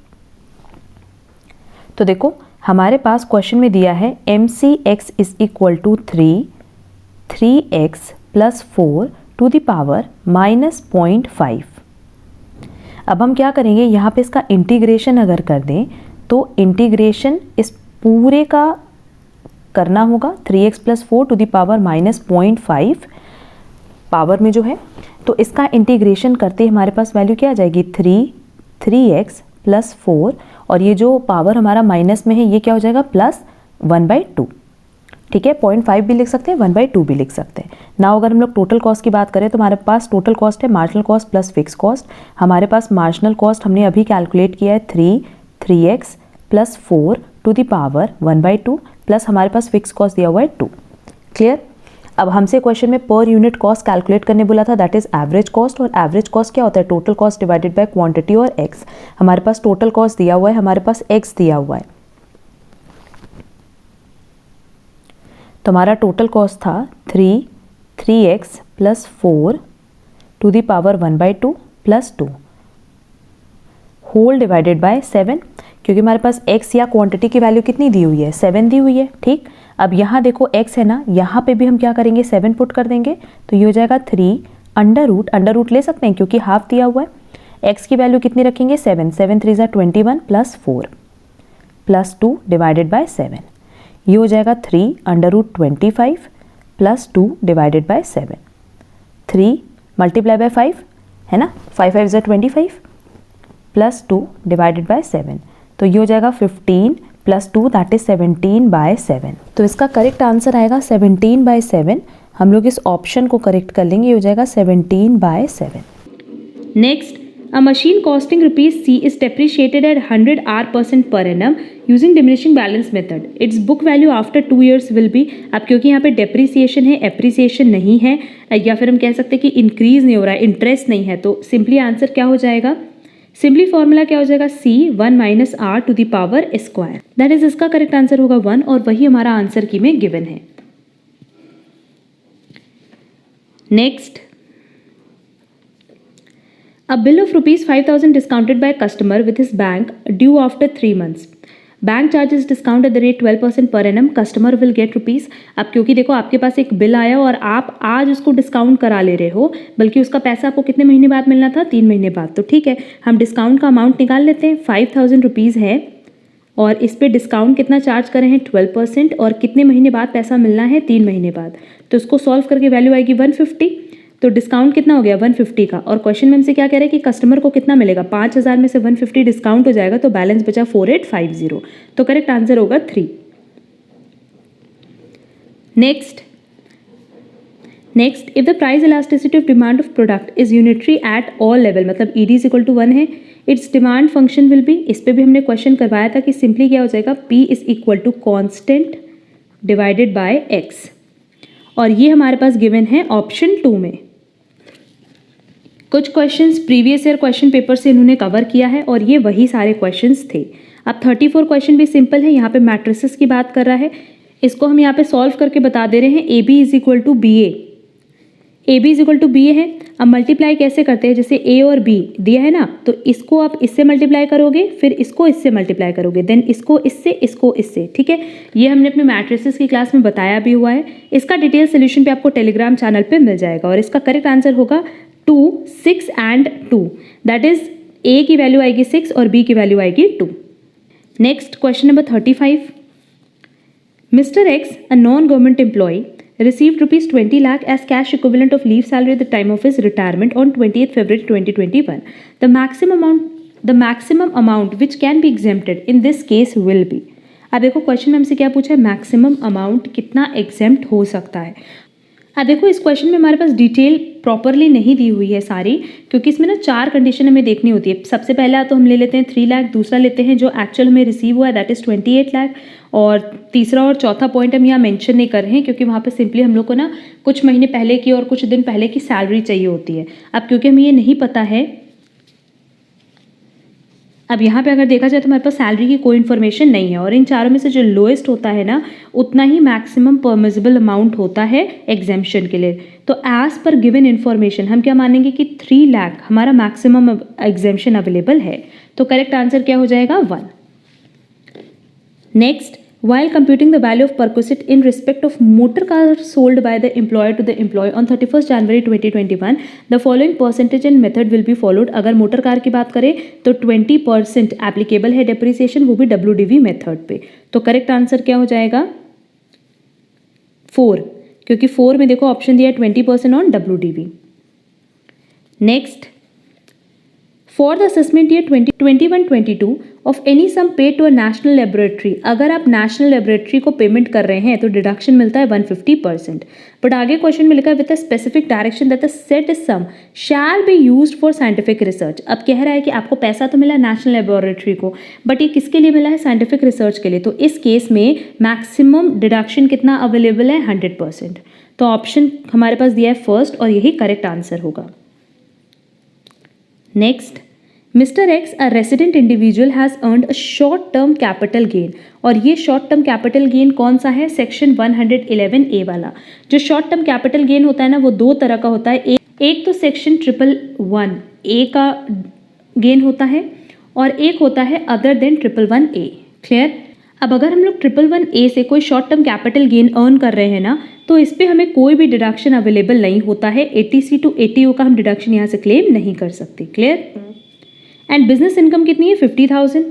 तो देखो हमारे पास क्वेश्चन में दिया है MCX is equal to 3x plus 4 to the power minus 0.5। अब हम क्या करेंगे, यहाँ पे इसका इंटीग्रेशन अगर कर दें तो इंटीग्रेशन इस पूरे का करना होगा, 3x plus 4 to the power minus 0.5 power में जो है, तो इसका इंटीग्रेशन करते हमारे पास वैल्यू क्या आ जाएगी? 3x प्लस 4, और ये जो पावर हमारा माइनस में है ये क्या हो जाएगा? प्लस 1/2। ठीक है, 0.5 भी लिख सकते हैं, 1/2 भी लिख सकते हैं ना। अगर हम लोग टोटल कॉस्ट की बात करें तो हमारे पास टोटल कॉस्ट है marginal cost plus fix cost. हमारे पास मार्जिनल कॉस्ट हमने अभी कैलकुलेट किया है 3x plus 4 to the power 1/2 plus हमारे पास फिक्स कॉस्ट दिया हुआ है 2। क्लियर? अब हमसे क्वेश्चन में पर यूनिट कॉस्ट कैलकुलेट करने बोला था, दैट इज एवरेज कॉस्ट, और एवरेज कॉस्ट क्या होता है? Total cost divided by quantity और x। हमारे पास टोटल कॉस्ट दिया हुआ है, हमारे पास x दिया हुआ है, तो हमारा टोटल कॉस्ट था 3x plus 4 to the power 1/2 plus 2 whole divided by 7, क्योंकि हमारे पास x या क्वांटिटी की वैल्यू कितनी दी हुई है? 7 दी हुई है। ठीक, अब यहाँ देखो x है ना, यहाँ पे भी हम क्या करेंगे? 7 पुट कर देंगे, तो ये हो जाएगा 3 अंडर रूट ले सकते हैं क्योंकि हाफ दिया हुआ है। x की वैल्यू कितनी रखेंगे? 7 7 3 21 प्लस 4 प्लस 2 डिवाइडेड बाय 7, ये हो जाएगा 3 √25 plus 2 divided by 7। 3 multiply by 5 है ना, 5 5 ज़ा 25 प्लस 2 डिवाइडेड बाय 7, तो ये हो जाएगा 15 प्लस 2 दैट इज 17/7। तो इसका करेक्ट आंसर आएगा 17/7। हम लोग इस ऑप्शन को करेक्ट कर लेंगे, ये हो जाएगा 17/7। Next, a machine costing rupees C is depreciated at 100 R% per annum using diminishing balance method. Its book value after 2 years will be, अब क्योंकि यहाँ पे डेप्रिसिएशन है, एप्रिसिएशन नहीं है, या फिर हम कह सकते हैं कि इंक्रीज नहीं हो रहा है, इंटरेस्ट नहीं है, तो सिंपली आंसर क्या हो जाएगा, सिंपली फॉर्मूला क्या हो जाएगा, C 1 minus R to the power square, that is इसका करेक्ट आंसर होगा 1, और वही हमारा आंसर की में गिवन है। Next, a bill of rupees 5,000 discounted by a customer with his bank due after 3 months. Bank charges discount at the rate 12% per annum. Customer will get rupees. अब क्योंकि देखो आपके पास एक बिल आया और आप आज उसको डिस्काउंट करा ले रहे हो, बल्कि उसका पैसा आपको कितने महीने बाद मिलना था, 3 महीने बाद, तो ठीक है हम डिस्काउंट का अमाउंट निकाल लेते हैं। 5,000 रुपीज़ है और इस पर डिस्काउंट कितना चार्ज कर रहे हैं, 12%, और कितने महीने बाद पैसा मिलना है, 3 महीने बाद, तो इसको सॉल्व करके वैल्यू आएगी 150। तो डिस्काउंट कितना हो गया, 150 का, और क्वेश्चन में हमसे क्या कह रहे हैं कि कस्टमर को कितना मिलेगा, 5,000 में से 150 डिस्काउंट हो जाएगा, तो बैलेंस बचा 4850, तो करेक्ट आंसर होगा 3। Next, if the price elasticity of demand of product is unitary at all level, मतलब ED इज इक्वल टू 1 है, it's demand function will be, इस पर भी हमने क्वेश्चन करवाया था कि सिंपली क्या हो जाएगा, P is equal to constant divided by X, और ये हमारे पास गिवन है ऑप्शन 2 में। कुछ questions previous year question paper से इन्होंने कवर किया है और ये वही सारे क्वेश्चंस थे। अब 34 क्वेश्चन भी सिंपल है, यहाँ पे मैट्रिसेस की बात कर रहा है, इसको हम यहाँ पे सॉल्व करके बता दे रहे हैं। AB is equal to BA, AB is equal to BA है। अब मल्टीप्लाई कैसे करते हैं, जैसे A और B दिया है ना, तो इसको आप इससे मल्टीप्लाई करोगे, फिर इसको इससे मल्टीप्लाई करोगे, देन इसको इससे, ठीक है। ये हमने अपने मैट्रिसेस की क्लास में बताया भी हुआ है। इसका डिटेल सोल्यूशन पे आपको टेलीग्राम चैनल पे मिल जाएगा, और इसका करेक्ट आंसर होगा 2, 6 एंड 2, दैट इज A की वैल्यू आएगी 6 और B की वैल्यू आएगी 2। Next question number 35, mister X, a non government employee, received rupees 20 lakh as cash equivalent of leave salary at the time of his retirement on 20th February 2021. The maximum amount which can be exempted in this case will be. अब देखो question में हमसे क्या पूछा है, maximum amount कितना exempt हो सकता है। अब देखो इस क्वेश्चन में हमारे पास डिटेल प्रॉपरली नहीं दी हुई है सारी, क्योंकि इसमें ना 4 कंडीशन हमें देखनी होती है। सबसे पहला तो हम ले लेते हैं 3 लाख, दूसरा लेते हैं जो एक्चुअल में रिसीव हुआ है दैट इज़ 28 लाख, और तीसरा और चौथा पॉइंट हम यहाँ मेंशन नहीं कर रहे हैं क्योंकि वहाँ पे सिंपली हम लोग को ना कुछ महीने पहले की और कुछ दिन पहले की सैलरी चाहिए होती है। अब क्योंकि हमें ये नहीं पता है, अब यहाँ पे अगर देखा जाए तो हमारे पास सैलरी की कोई इन्फॉर्मेशन नहीं है, और इन चारों में से जो लोएस्ट होता है ना उतना ही मैक्सिमम परमिसिबल अमाउंट होता है एग्जेम्पशन के लिए। तो एज पर गिवन इन्फॉर्मेशन हम क्या मानेंगे कि 3 लाख हमारा मैक्सिमम एग्जेम्पशन अवेलेबल है, तो करेक्ट आंसर क्या हो जाएगा 1। Next, while computing the value of perquisite in respect of motor car sold by the employer to the employee on 31st January 2021, the following percentage and method will be followed। अगर motor car की बात करें तो 20% applicable है depreciation, वो भी WDV method पे, तो करेक्ट आंसर क्या हो जाएगा 4, क्योंकि 4 में देखो ऑप्शन दिया है 20% on WDV। Next, for the assessment year 2021-22 of any sum paid to a national laboratory, अगर आप नेशनल लेबोरेटरी को पेमेंट कर रहे हैं तो डिडक्शन मिलता है 150%। बट आगे क्वेश्चन में लिखा है with a specific direction that the said sum shall be used for scientific research. अब कह रहा है कि आपको पैसा तो मिला नेशनल लेबोरेटरी को, बट ये किसके लिए मिला है, साइंटिफिक रिसर्च के लिए, तो इस केस में मैक्सिमम डिडक्शन कितना अवेलेबल है 100%। तो ऑप्शन हमारे पास दिया है फर्स्ट, और यही करेक्ट आंसर होगा। Next, Mr. X, a resident individual has earned a short term capital gain, और ये शॉर्ट टर्म कैपिटल गेन कौन सा है, सेक्शन 111A वाला। जो शॉर्ट टर्म कैपिटल गेन होता है ना वो 2 तरह का होता है, एक तो सेक्शन 111A का गेन होता है और एक होता है अदर देन 111A। क्लियर। अब अगर हम लोग 111A से कोई short term capital gain earn कर रहे हैं ना, तो इस पर हमें कोई भी डिडक्शन अवेलेबल नहीं होता है, ATC टू ATO का हम डिडक्शन यहाँ से क्लेम नहीं कर सकते। क्लियर। एंड बिजनेस इनकम कितनी है 50,000।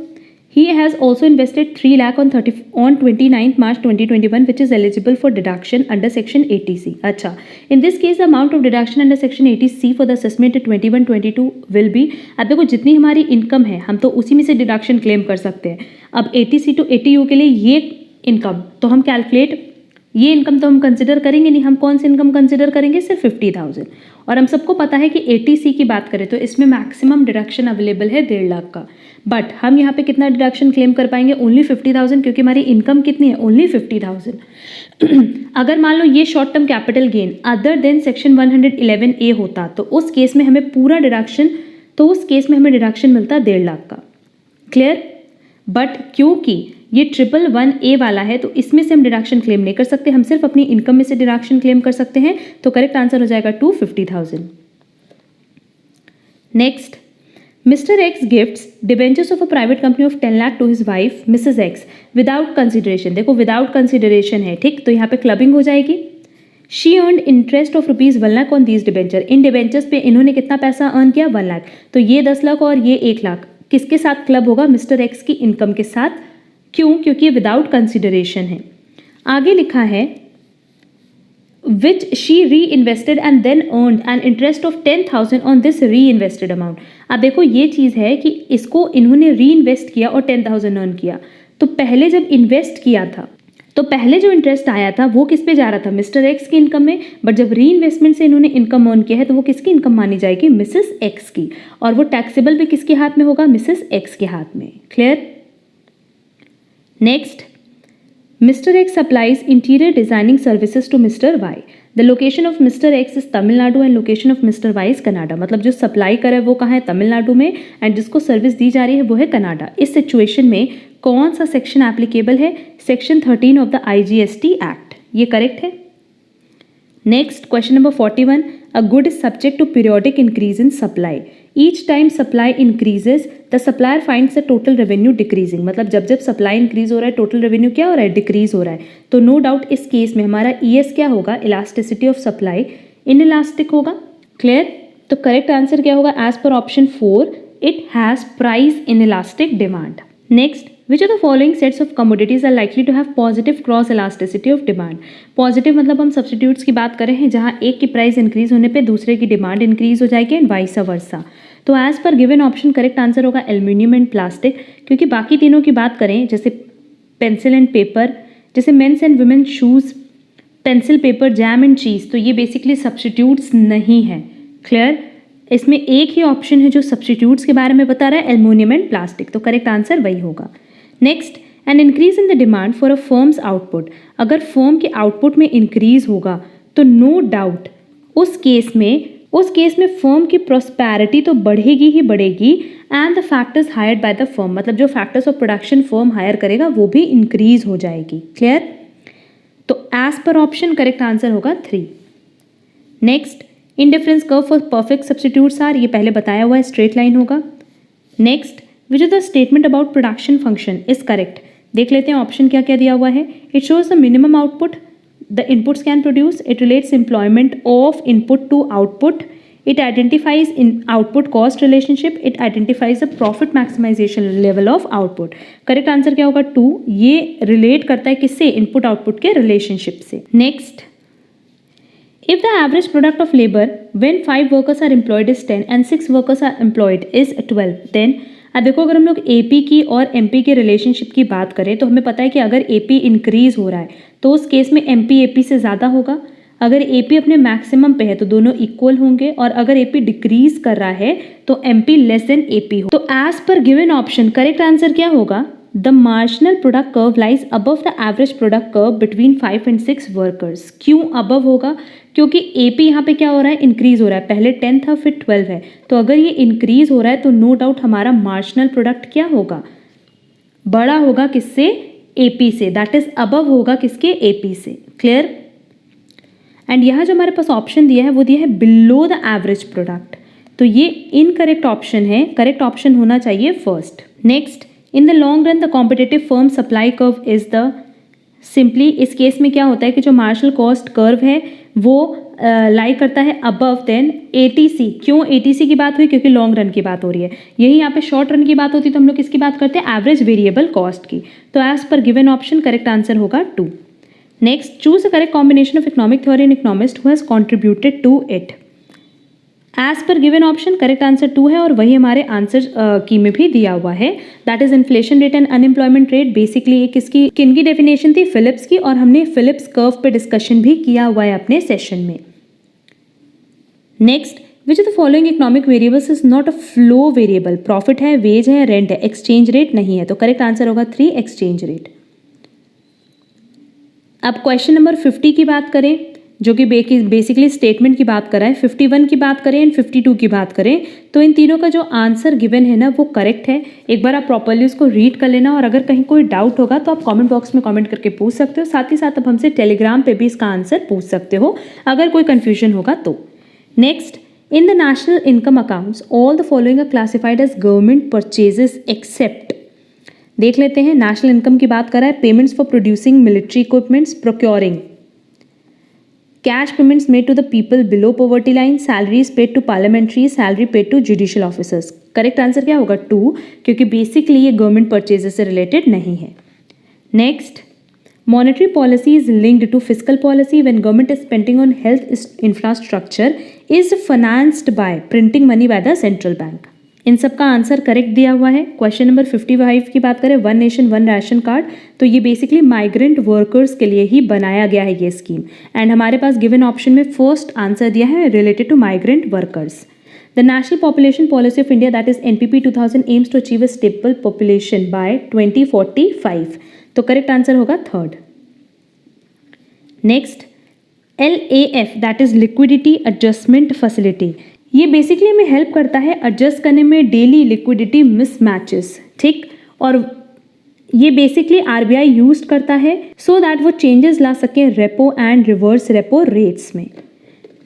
He has also invested 3 lakh on 29th March 2021 which is eligible for deduction under section 80C. अच्छा, in this case the amount of deduction under section 80C for the assessment 21-22 will be, अब देखो जितनी हमारी income है हम तो उसी में से डिडक्शन क्लेम कर सकते हैं. अब 80C to 80U के लिए ये इनकम तो हम कैलकुलेट, ये इनकम तो हम कंसिडर करेंगे नहीं. हम कौन सी इनकम कंसिडर करेंगे? सिर्फ 50,000. और हम सबको पता है कि 80C की बात करें तो इसमें मैक्सिमम डिडक्शन अवेलेबल है 1.5 लाख का. बट हम यहाँ पे कितना डिडक्शन क्लेम कर पाएंगे? ओनली 50,000, क्योंकि हमारी इनकम कितनी है? ओनली 50,000. अगर मान लो ये short term capital gain other than section 111A होता तो उस केस में हमें पूरा डिडक्शन, तो उस केस में हमें डिडक्शन मिलता 1.5 लाख का. क्लियर? बट क्योंकि ये 111A वाला है तो इसमें से हम डिडक्शन क्लेम नहीं कर सकते, हम सिर्फ अपनी इनकम में से डिडक्शन क्लेम कर सकते हैं. तो करेक्ट आंसर हो जाएगा 250,000. Next, Mr. X gifts debentures of a private company of 10 lakh to his wife, Mrs. X, without consideration. देखो without consideration है, ठीक, तो यहाँ पे क्लबिंग हो जाएगी. She earned interest of rupees 1 lakh on these debenture. In debentures पे इन्होंने कितना पैसा अर्न किया? 1 लाख. तो ये 10 लाख और ये 1 लाख किसके साथ क्लब होगा? मिस्टर एक्स की इनकम के साथ. क्यों? क्योंकि ये विदाउट कंसिडरेशन है. आगे लिखा है which she reinvested and then earned an interest of 10,000 on this reinvested amount. अब देखो ये चीज़ है कि इसको इन्होंने रीइन्वेस्ट किया और 10,000 अर्न किया. तो पहले जब इन्वेस्ट किया था तो पहले जो इंटरेस्ट आया था वो किस पे जा रहा था? मिस्टर एक्स की इनकम में. बट जब री इन्वेस्टमेंट से इन्होंने इनकम अर्न किया है तो वो किसकी इनकम मानी जाएगी? मिसेस एक्स की. और वो टैक्सेबल भी किसके हाथ में होगा? मिसेस एक्स के हाथ में. Clear? Next, Mr. X supplies interior designing services to Mr. Y. The location of Mr. X is Tamil Nadu and location of Mr. Y is Canada. मतलब जो सप्लाई कर रहा है वो कहाँ है? तमिलनाडु में. एंड जिसको सर्विस दी जा रही है वो है कनाडा. इस सिचुएशन में कौन सा सेक्शन एप्लीकेबल है? Section 13 of the IGST act. ये करेक्ट है. Next, question number 41. A good is subject to periodic increase in supply. Each time supply increases, the supplier finds the total revenue decreasing. मतलब जब जब supply increase हो रहा है total revenue क्या हो रहा है? डिक्रीज हो रहा है. तो नो डाउट इस केस में हमारा ES क्या होगा? Elasticity of supply inelastic होगा. क्लियर? तो करेक्ट आंसर क्या होगा? एज पर option 4 it has price inelastic demand. Next, which of the following sets of commodities are likely to have positive cross elasticity of demand? Positive मतलब हम substitutes की बात कर रहे हैं जहाँ एक की प्राइस इंक्रीज होने पे दूसरे की डिमांड इंक्रीज हो जाएगी एंड वाइस वर्सा. तो एज पर गिवन ऑप्शन करेक्ट आंसर होगा एल्यूमिनियम एंड प्लास्टिक. क्योंकि बाकी तीनों की बात करें जैसे पेंसिल एंड पेपर, जैसे men's and women shoes, pencil paper, jam and cheese, तो ये बेसिकली सब्सटीट्यूट्स नहीं है. क्लियर? इसमें एक ही ऑप्शन है जो सब्सटीट्यूट्स के बारे में बता रहा है, एल्यूमिनियम एंड प्लास्टिक. तो करेक्ट आंसर वही होगा. Next, an increase in the demand for a firm's output. अगर फर्म के आउटपुट में इंक्रीज होगा तो नो डाउट उस केस में फर्म की प्रॉस्पेरिटी तो बढ़ेगी ही बढ़ेगी and the factors hired by the firm, मतलब जो factors of production firm hire करेगा वो भी इंक्रीज हो जाएगी. क्लियर? तो एज पर ऑप्शन करेक्ट आंसर होगा 3. Next, indifference curve for perfect substitutes are, ये पहले बताया हुआ है, स्ट्रेट लाइन होगा. Next, which is the statement about production function is correct. देख लेते हैं ऑप्शन क्या क्या दिया हुआ है. It shows the minimum output the inputs can produce. It relates employment of input to output. It identifies in output cost relationship. It identifies the profit maximization level of output. Correct answer क्या होगा? 2. ये relate करता है किससे? Input output के relationship से. Next, if the average product of labor when 5 workers are employed is 10 and 6 workers are employed is 12, then अब देखो अगर हम लोग AP की और MP के रिलेशनशिप की बात करें तो हमें पता है कि अगर AP इंक्रीज हो रहा है तो उस केस में MP AP से ज़्यादा होगा. अगर AP अपने मैक्सिमम पे है तो दोनों इक्वल होंगे और अगर AP डिक्रीज कर रहा है तो MP लेस देन AP हो. तो एज पर गिवन ऑप्शन करेक्ट आंसर क्या होगा? The marginal product curve lies above the average product curve between 5 and 6 workers. क्यों अबव होगा? क्योंकि AP यहाँ पे क्या हो रहा है? इंक्रीज हो रहा है. पहले 10 था फिर 12 है. तो अगर ये इंक्रीज हो रहा है तो नो डाउट हमारा मार्जिनल प्रोडक्ट क्या होगा? बड़ा होगा किससे? AP से. दैट इज अबव होगा किसके? AP से. क्लियर? एंड यहाँ जो हमारे पास ऑप्शन दिया है वो दिया है बिलो द एवरेज प्रोडक्ट. तो ये इनकरेक्ट ऑप्शन है. करेक्ट ऑप्शन होना चाहिए first. Next, in the long run the competitive firm supply curve is the, simply इस केस में क्या होता है कि जो मार्जिनल कॉस्ट कर्व है वो लाई करता है अबव देन ATC। क्यों ATC की बात हुई? क्योंकि लॉन्ग रन की बात हो रही है। यही यहाँ पे शॉर्ट रन की बात होती तो हम लोग किसकी बात करते हैं? एवरेज वेरिएबल कॉस्ट की। तो एज पर गिवन ऑप्शन करेक्ट आंसर होगा 2। Next, choose a correct combination of economic theory and economist who has contributed to it. As पर गिवन ऑप्शन करेक्ट आंसर 2 है और वही हमारे आंसर की में भी दिया हुआ है। That is inflation rate and unemployment rate. Basically ये किसकी किनकी डेफिनेशन थी? फिलिप्स की, और हमने फिलिप्स कर्व पे डिस्कशन भी किया हुआ है अपने सेशन में। Next, which of the following economic variables is not a flow variable? Profit है, वेज है, रेंट है, एक्सचेंज रेट नहीं है। तो करेक्ट आंसर होगा 3 एक्सचेंज रेट। अब क्वेश्चन नंबर 50 की बात करें, जो कि बेसिकली स्टेटमेंट की बात कर रहा है। 51 की बात करें एंड 52 की बात करें, तो इन तीनों का जो आंसर गिवन है ना वो करेक्ट है। एक बार आप प्रॉपर्ली उसको रीड कर लेना, और अगर कहीं कोई डाउट होगा तो आप कमेंट बॉक्स में कमेंट करके पूछ सकते हो। साथ ही साथ आप हमसे टेलीग्राम पे भी इसका आंसर पूछ सकते हो अगर कोई कन्फ्यूजन होगा तो। Next, in the national income accounts all the following are classified as government purchases except. देख लेते हैं, नेशनल इनकम की बात कर रहा है। Payments for producing military equipments, procuring, cash payments made to the people below poverty line, salaries paid to parliamentary, salary paid to judicial officers. Correct answer क्या होगा? 2, क्योंकि बेसिकली ये गवर्नमेंट परचेजेस से रिलेटेड नहीं है। Next, monetary policy is linked to fiscal policy when government is spending on health infrastructure is financed by printing money by the central bank। इन सब का answer correct दिया हुआ है। क्वेश्चन नंबर 55 की बात करें, one nation one ration card, तो ये बेसिकली माइग्रेंट वर्कर्स के लिए ही बनाया गया है ये स्कीम। एंड हमारे पास गिवन ऑप्शन में फर्स्ट आंसर दिया है related to migrant workers. The national population policy of India that is NPP 2000 aims to achieve a stable population by 2045। तो करेक्ट आंसर होगा 3rd। Next, LAF that is liquidity adjustment facility. ये basically हमें help करता है adjust करने में daily liquidity मिसमैचेस, ठीक। और ये बेसिकली RBI यूज करता है सो दैट वो चेंजेस ला सके repo and reverse repo rates में।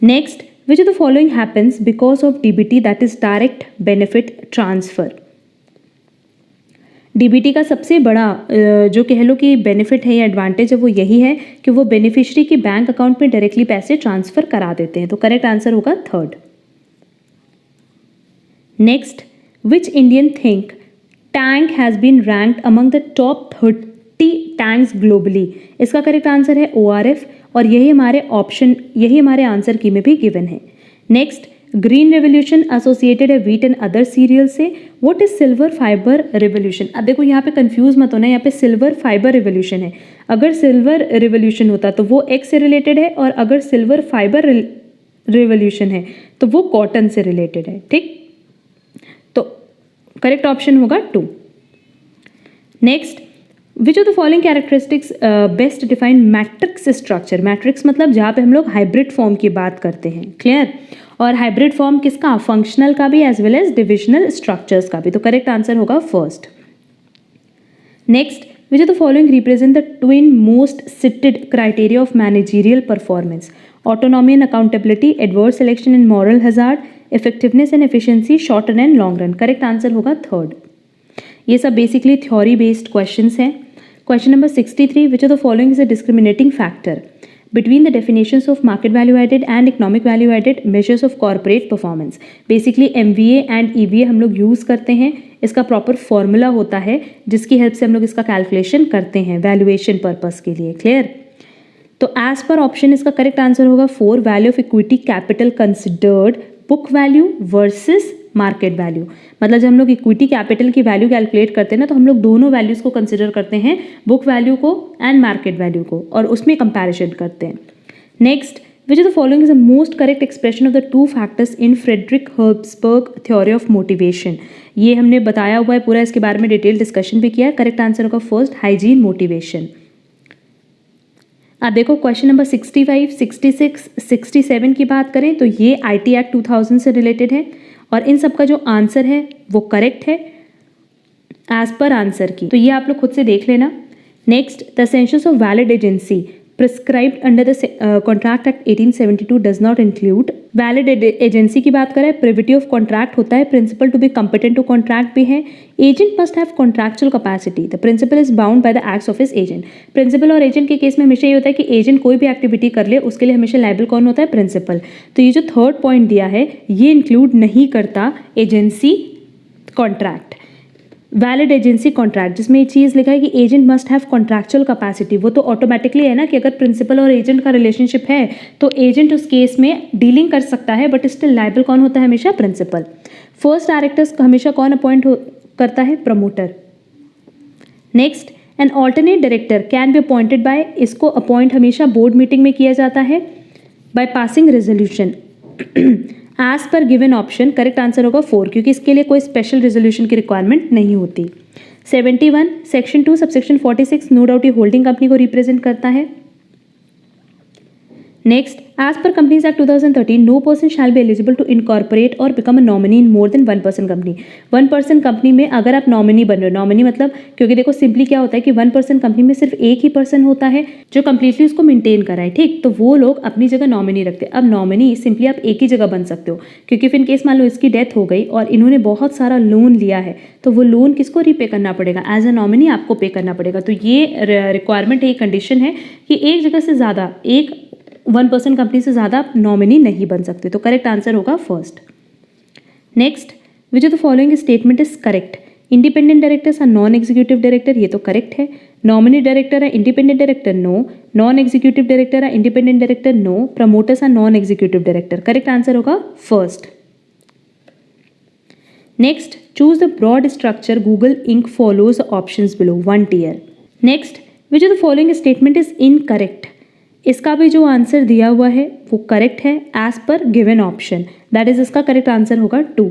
Next, which of the following happens because of DBT that is direct benefit transfer. DBT का सबसे बड़ा जो कह लो कि बेनिफिट है या एडवांटेज है वो यही है कि वो बेनिफिशियरी के बैंक अकाउंट में डायरेक्टली पैसे ट्रांसफर करा देते हैं। तो करेक्ट आंसर होगा 3rd। Next, which Indian think tank has been ranked among the top 30 tanks globally. इसका करेक्ट आंसर है ORF, और यही हमारे आंसर की में भी गिवन है। नेक्स्ट, ग्रीन रेवोल्यूशन एसोसिएटेड है व्हीट एंड अदर सीरियल से। What is silver fibre revolution? अब देखो यहाँ पे कंफ्यूज मत होना, यहाँ पे सिल्वर फाइबर रेवोल्यूशन है। अगर सिल्वर रेवोल्यूशन होता तो वो एक्स से रिलेटेड है, और अगर सिल्वर फाइबर रेवोल्यूशन है तो वो कॉटन से रिलेटेड है, ठीक। तो करेक्ट ऑप्शन होगा 2। Next, which of the following characteristics best define matrix structure. Matrix मतलब जहाँ पे हम लोग हाइब्रिड फॉर्म की बात करते हैं, क्लियर। और हाइब्रिड फॉर्म किसका? फंक्शनल का भी as well as divisional structures का भी। तो करेक्ट आंसर होगा 1st। Next, which of the following represent the twin most cited criteria of managerial performance. Autonomy and accountability, adverse selection and moral hazard, effectiveness and efficiency, short run and long run. Correct answer होगा 3rd। ये सब basically theory based questions हैं। Question number 63, which of the following is a discriminating factor between the definitions of market value added and economic value added measures of corporate performance। Basically MVA and EVA हम लोग use करते हैं। इसका proper formula होता है जिसकी help से हम लोग इसका कैलकुलेशन करते हैं वैल्यूएशन पर्पस के लिए, क्लियर। तो एज पर ऑप्शन इसका करेक्ट आंसर होगा 4, value of equity capital considered book value versus market value. मतलब जब हम लोग इक्विटी कैपिटल की वैल्यू कैलकुलेट करते हैं ना, तो हम लोग दोनों वैल्यूज़ को कंसिडर करते हैं, बुक वैल्यू को एंड मार्केट वैल्यू को, और उसमें कंपैरिजन करते हैं। Next, which of the following is the most correct expression of the 2 factors in Frederick Herzberg theory of motivation. ये हमने बताया हुआ है पूरा, इसके बारे में डिटेल डिस्कशन भी किया है। करेक्ट आंसर होगा 1st, हाइजीन मोटिवेशन। अब देखो क्वेश्चन नंबर 65, 66, 67 की बात करें तो ये IT एक्ट 2000 से रिलेटेड है, और इन सब का जो आंसर है वो करेक्ट है एज पर आंसर की। तो ये आप लोग खुद से देख लेना। Next, the essentials of valid agency, prescribed under the Contract Act 1872 does not include. Valid agency की बात करें, प्रिविटी ऑफ कॉन्ट्रैक्ट होता है, principal to be competent to contract भी है, agent must have contractual capacity, the principal is bound by the acts of his agent. Principal और agent के case में हमेशा ये होता है कि एजेंट कोई भी एक्टिविटी कर ले उसके लिए हमेशा लायबल कौन होता है? प्रिंसिपल। तो ये जो थर्ड पॉइंट दिया है ये इंक्लूड नहीं करता agency contract. Valid agency contract जिसमें ये चीज़ लिखा है कि agent must have contractual capacity, वो तो ऑटोमेटिकली है ना कि अगर प्रिंसिपल और एजेंट का रिलेशनशिप है तो एजेंट उस केस में डीलिंग कर सकता है, बट स्टिल लायबल कौन होता है? हमेशा प्रिंसिपल। फर्स्ट डायरेक्टर्स हमेशा कौन अपॉइंट करता है? Promoter. Next, an alternate director can be appointed by, इसको अपॉइंट हमेशा बोर्ड मीटिंग में किया जाता है बाय पासिंग रेजोल्यूशन एज पर गिवन ऑप्शन। करेक्ट आंसर होगा 4 क्योंकि इसके लिए कोई स्पेशल रेजोल्यूशन की रिक्वायरमेंट नहीं होती। 71 सेक्शन 2 सबसेक्शन 46 नो डाउट ये होल्डिंग कंपनी को रिप्रेजेंट करता है। नेक्स्ट, एज पर companies act 2013 no person shall be eligible to incorporate और become a nominee in more than 1 person company. 1 person company में अगर आप नॉमिनी बन रहे हो, नॉमिनी मतलब क्योंकि देखो सिंपली क्या होता है कि 1 पर्सन कंपनी में सिर्फ एक ही पर्सन होता है जो कंप्लीटली उसको मेंटेन कराए, ठीक, तो वो लोग अपनी जगह नॉमिनी रखते हैं। अब नॉमिनी सिंपली आप एक ही जगह बन सकते हो क्योंकि फिर इन केस मान लो इसकी डेथ हो गई और इन्होंने बहुत सारा लोन लिया है तो वो लोन किसको रीपे करना पड़ेगा? एज अ नॉमिनी आपको पे करना पड़ेगा। तो ये रिक्वायरमेंट है, कंडीशन है कि एक जगह से ज़्यादा, एक 1 पर्सन कंपनी से ज़्यादा आप नॉमिनी नहीं बन सकते। तो करेक्ट आंसर होगा first. Next, which of the following statement is correct? Independent directors are non executive director, ये तो करेक्ट है। नॉमिनी डायरेक्टर है independent director, no. Non executive director है independent director, no. Promoters are non executive director, correct answer होगा first. Next, choose the broad structure Google Inc follows options below 1 tier. Next, which of the following statement is incorrect? इसका भी जो answer दिया हुआ है वो correct है as पर गिवन ऑप्शन, दैट इज इसका करेक्ट आंसर होगा 2।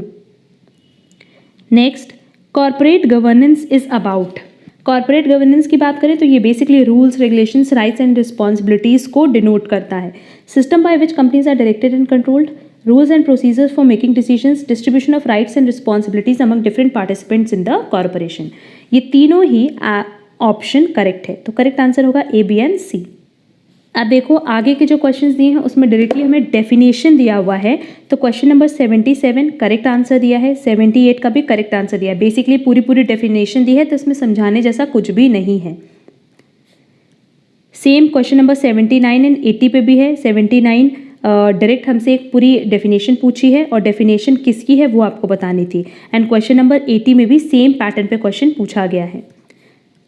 Next, corporate governance is about. Corporate governance की बात करें तो ये basically rules, regulations, rights and responsibilities को डिनोट करता है। System by which companies are directed and controlled, rules and procedures for making decisions, distribution of rights and responsibilities among different participants in the corporation. ये तीनों ही option correct है, तो correct answer होगा ए, B and सी। अब देखो आगे के जो क्वेश्चंस दिए हैं उसमें डायरेक्टली हमें डेफिनेशन दिया हुआ है। तो क्वेश्चन नंबर 77 करेक्ट आंसर दिया है, 78 का भी करेक्ट आंसर दिया है। बेसिकली पूरी डेफिनेशन दी है तो इसमें समझाने जैसा कुछ भी नहीं है। सेम क्वेश्चन नंबर 79 एंड 80 पे भी है। 79 डायरेक्ट हमसे एक पूरी डेफिनेशन पूछी है और डेफिनेशन किसकी है वो आपको बतानी थी। एंड क्वेश्चन नंबर 80 में भी सेम पैटर्न पे क्वेश्चन पूछा गया है।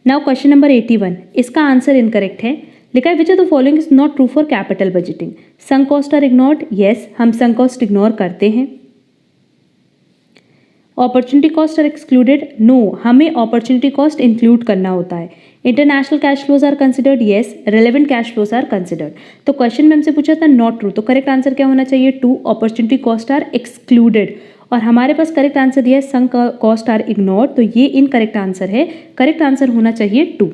नाउ क्वेश्चन नंबर 81, इसका आंसर इनकरेक्ट है। लिखा है which of the following is not true for capital budgeting? Sunk cost are ignored, yes, हम संक कॉस्ट इग्नोर करते हैं। Opportunity cost are excluded, no, हमें अपॉर्चुनिटी कॉस्ट इंक्लूड करना होता है। International cash flows are considered, yes, relevant cash flows are considered. तो question में हमसे पूछा था नॉट ट्रू, तो करेक्ट आंसर क्या होना चाहिए? 2, अपॉर्चुनिटी कॉस्ट आर एक्सक्लूडेड। और हमारे पास करेक्ट आंसर दिया है संक कॉस्ट आर इग्नोर्ड, तो ये इनकरेक्ट आंसर है। करेक्ट आंसर होना चाहिए 2।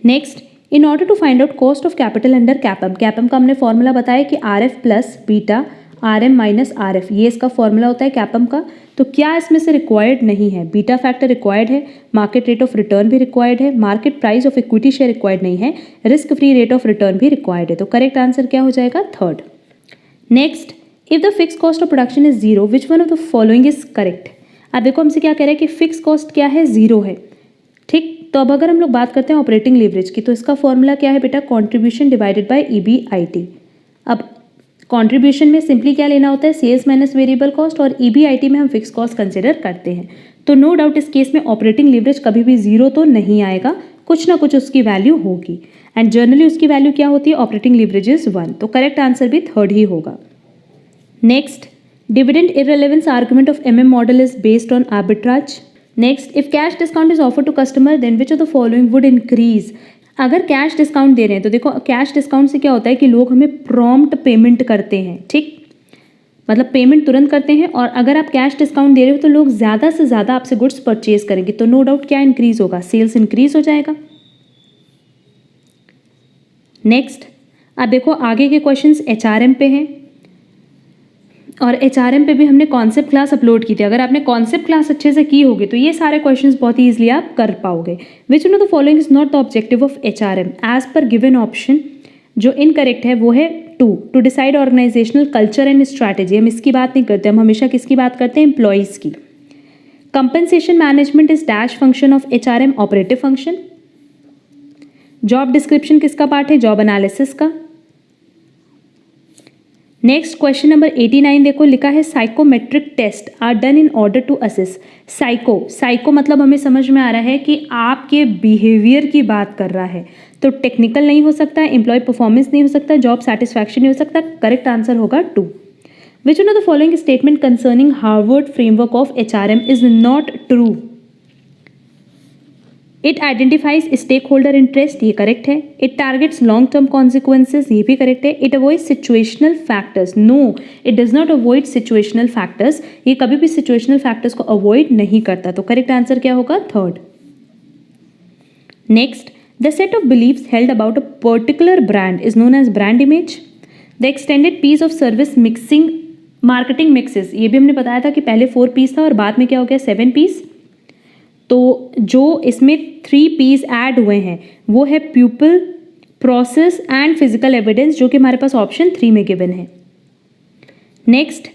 Next, in order to find out cost of capital under CAPM, CAPM का हमने फॉर्मूला बताया कि RF plus beta RM minus RF, ये इसका फॉर्मूला होता है कैपम का। तो क्या इसमें से रिक्वायर्ड नहीं है? बीटा फैक्टर रिक्वायर्ड है, मार्केट रेट ऑफ रिटर्न भी रिक्वायर्ड है, market price of equity share required नहीं है, risk free rate of return भी रिक्वायर्ड है। तो करेक्ट आंसर क्या हो जाएगा? 3rd। Next, if the fix cost of production is 0 which one of the following is correct? अब देखो हमसे क्या कह रहा है कि फिक्स कॉस्ट क्या है? 0 है, ठीक। तो अब अगर हम लोग बात करते हैं ऑपरेटिंग लीवरेज की तो इसका फॉर्मूला क्या है बेटा? Contribution divided by EBIT। अब कंट्रीब्यूशन में सिंपली क्या लेना होता है? सेल्स माइनस वेरिएबल कॉस्ट, और EBIT में हम फिक्स कॉस्ट कंसिडर करते हैं। तो नो डाउट इस केस में ऑपरेटिंग लीवरेज कभी भी 0 तो नहीं आएगा, कुछ ना कुछ उसकी वैल्यू होगी। एंड जनरली उसकी वैल्यू क्या होती है? ऑपरेटिंग लीवरेज इज 1, तो करेक्ट आंसर भी 3rd ही होगा। Next, dividend irrelevance argument of MM model is based on arbitrage. Next, if cash discount is offer to customer then which of the following would increase? अगर cash discount दे रहे हैं तो देखो cash discount से क्या होता है कि लोग हमें प्रॉम्प्ट पेमेंट करते हैं, ठीक, मतलब पेमेंट तुरंत करते हैं। और अगर आप कैश डिस्काउंट दे रहे हो तो लोग ज़्यादा से ज़्यादा आपसे गुड्स परचेज करेंगे, तो नो डाउट क्या इंक्रीज होगा? सेल्स इंक्रीज हो जाएगा। नेक्स्ट, अब देखो आगे के क्वेश्चंस HRM पे हैं। और HRM पे भी हमने कॉन्सेप्ट क्लास अपलोड की थी। अगर आपने कॉन्सेप्ट क्लास अच्छे से की होगी तो ये सारे क्वेश्चंस बहुत ही ईजिली आप कर पाओगे। Which one of the following is not the objective of HRM as पर गिवन ऑप्शन? जो इनकरेक्ट है वो है 2, to decide organisational culture and strategy. हम इसकी बात नहीं करते, हम हमेशा किसकी बात करते हैं? एम्प्लॉयज़ की। Compensation management is dash function of HRM? Operative function. Job description किसका पार्ट है? जॉब एनालिसिस का। नेक्स्ट क्वेश्चन नंबर 89 देखो, लिखा है psychometric test are done in order to assess. Psycho मतलब हमें समझ में आ रहा है कि आपके बिहेवियर की बात कर रहा है, तो टेक्निकल नहीं हो सकता, एम्प्लॉय परफॉर्मेंस नहीं हो सकता, जॉब सेटिस्फैक्शन नहीं हो सकता। करेक्ट आंसर होगा 2। Which one of the following statement concerning Harvard framework of HRM is not true? It identifies stake holder interest, ये करेक्ट है। It targets long term consequences, ये भी करेक्ट है। It avoid situational factors, no it does not avoid situational factors, ये कभी भी situational factors को avoid नहीं करता। तो करेक्ट आंसर क्या होगा? 3rd। Next, the set of beliefs held about a particular brand is known as brand image. The extended P's of service mixing marketing mixes, ये भी हमने बताया था कि पहले 4 पीस था और बाद में क्या हो गया? 7 पीस। तो जो इसमें 3 पीस ऐड हुए हैं वो है people, process and physical evidence, जो कि हमारे पास ऑप्शन 3 में गिवन है। Next,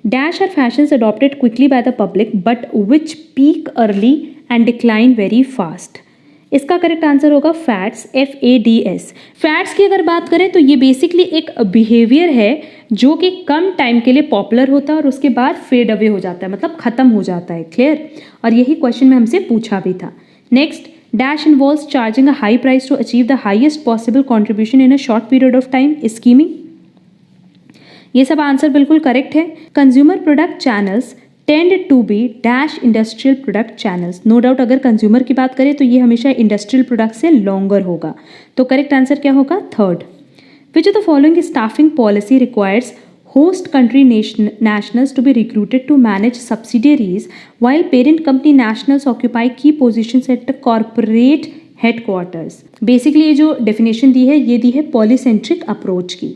dash are fashions adopted quickly by the public but which peak early and decline very fast. इसका करेक्ट आंसर होगा फैट्स, FADS। फैट्स की अगर बात करें तो ये बेसिकली एक बिहेवियर है जो कि कम टाइम के लिए पॉपुलर होता है और उसके बाद फेड अवे हो जाता है, मतलब खत्म हो जाता है। क्लियर? और यही क्वेश्चन में हमसे पूछा भी था। Next, dash involves charging a high price to achieve the highest possible contribution in a short period of time, skimming. ये सब आंसर बिल्कुल करेक्ट है। Consumer product channels tend to be dash industrial product channels. No doubt अगर consumer की बात करें तो ये हमेशा इंडस्ट्रियल प्रोडक्ट से लॉन्गर होगा। तो करेक्ट आंसर क्या होगा? 3rd। Which of the following staffing policy requires host country nationals to be recruited to manage subsidiaries while parent company nationals occupy key positions at the corporate headquarters? Basically ये जो definition दी है ये दी है polycentric approach की।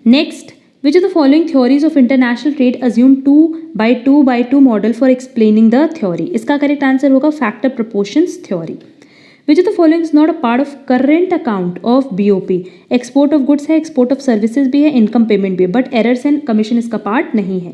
Next, which of the following theories of international trade assume 2x2x2 model for explaining the theory? इसका correct answer होगा factor proportions theory. Which of the following is not a part of current account of BOP? Export of goods है, export of services भी है, income payment भी है, but errors and commission इसका part नहीं है।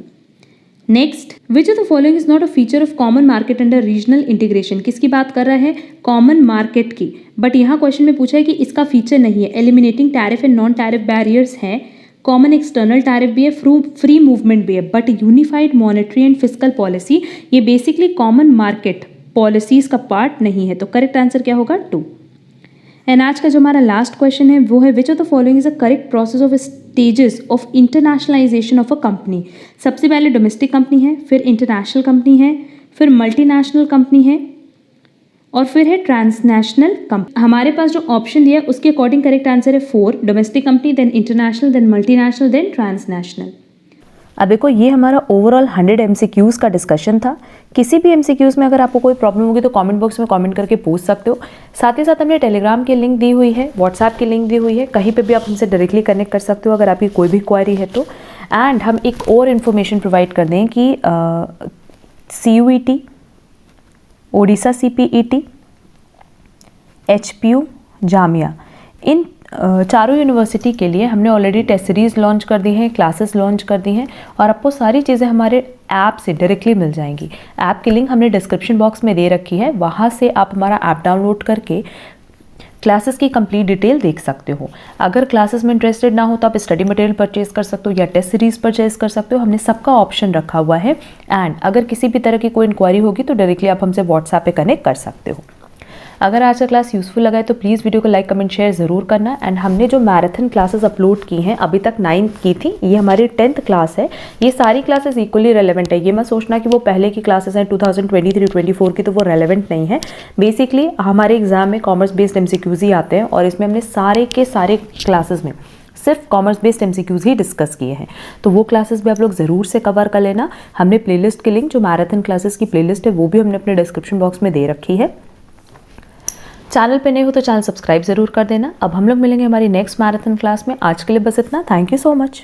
Next, which of the following is not a feature of common market under regional integration? किसकी बात कर रहा है? कॉमन मार्केट की। बट यहाँ क्वेश्चन में पूछा है कि इसका फीचर नहीं है। Eliminating tariff and non tariff barriers है, कॉमन एक्सटर्नल टैरिफ भी है, फ्री मूवमेंट भी है, but unified monetary and fiscal policy ये बेसिकली कॉमन मार्केट पॉलिसीज का पार्ट नहीं है। तो करेक्ट आंसर क्या होगा? 2। एंड आज का जो हमारा लास्ट क्वेश्चन है वो है which of the following is a correct process of stages of internationalisation of a company? सबसे पहले डोमेस्टिक कंपनी है, फिर इंटरनेशनल कंपनी है, फिर मल्टीनेशनल कंपनी है और फिर है ट्रांसनेशनल कंपनी। हमारे पास जो ऑप्शन दिया है उसके अकॉर्डिंग करेक्ट आंसर है 4, domestic company, then international, then multinational, then transnational. अब देखो ये हमारा ओवरऑल 100 MCQs का डिस्कशन था। किसी भी MCQs में अगर आपको कोई प्रॉब्लम होगी तो कमेंट बॉक्स में कमेंट करके पूछ सकते हो। साथ ही साथ हमने टेलीग्राम की लिंक दी हुई है, व्हाट्सएप की लिंक दी हुई है, कहीं पे भी आप हमसे डायरेक्टली कनेक्ट कर सकते हो अगर आपकी कोई भी क्वेरी है तो। एंड हम एक और इन्फॉर्मेशन प्रोवाइड कर दें कि CUET, Odisha CPET, HPU, Jamia, इन चारों यूनिवर्सिटी के लिए हमने ऑलरेडी टेस्ट सीरीज़ लॉन्च कर दी हैं, क्लासेस लॉन्च कर दी हैं और आपको सारी चीज़ें हमारे ऐप से डायरेक्टली मिल जाएंगी। ऐप की लिंक हमने डिस्क्रिप्शन बॉक्स में दे रखी है, वहाँ से आप हमारा ऐप डाउनलोड करके क्लासेस की कंप्लीट डिटेल देख सकते हो। अगर क्लासेस में इंटरेस्टेड ना हो तो आप स्टडी मटेरियल परचेज कर सकते हो या टेस्ट सीरीज़ परचेज कर सकते हो, हमने सबका ऑप्शन रखा हुआ है। एंड अगर किसी भी तरह की कोई इंक्वायरी होगी तो डायरेक्टली आप हमसे व्हाट्सएप पे कनेक्ट कर सकते हो। अगर आज का क्लास यूज़फुल लगा है तो प्लीज़ वीडियो को लाइक कमेंट शेयर ज़रूर करना। एंड हमने जो मैराथन क्लासेस अपलोड की हैं अभी तक 9th की थी, ये हमारी 10th क्लास है। ये सारी क्लासेस इक्वली रेलेवेंट है, ये मत सोचना कि वो पहले की क्लासेस हैं 2023-24 की तो वो रेलेवेंट नहीं है। बेसिकली हमारे एग्जाम में कॉमर्स बेस्ड MCQs ही आते हैं और इसमें हमने सारे के सारे क्लासेस में सिर्फ कॉमर्स बेस्ड MCQs ही डिस्कस किए हैं, तो वो क्लासेस भी आप लोग ज़रूर से कवर कर लेना। हमने प्लेलिस्ट की लिंक, जो मैराथन क्लासेस की प्लेलिस्ट है वो भी हमने अपने डिस्क्रिप्शन बॉक्स में दे रखी है। चैनल पे नए हो तो चैनल सब्सक्राइब ज़रूर कर देना। अब हम लोग मिलेंगे हमारी नेक्स्ट मैराथन क्लास में। आज के लिए बस इतना। Thank you so much.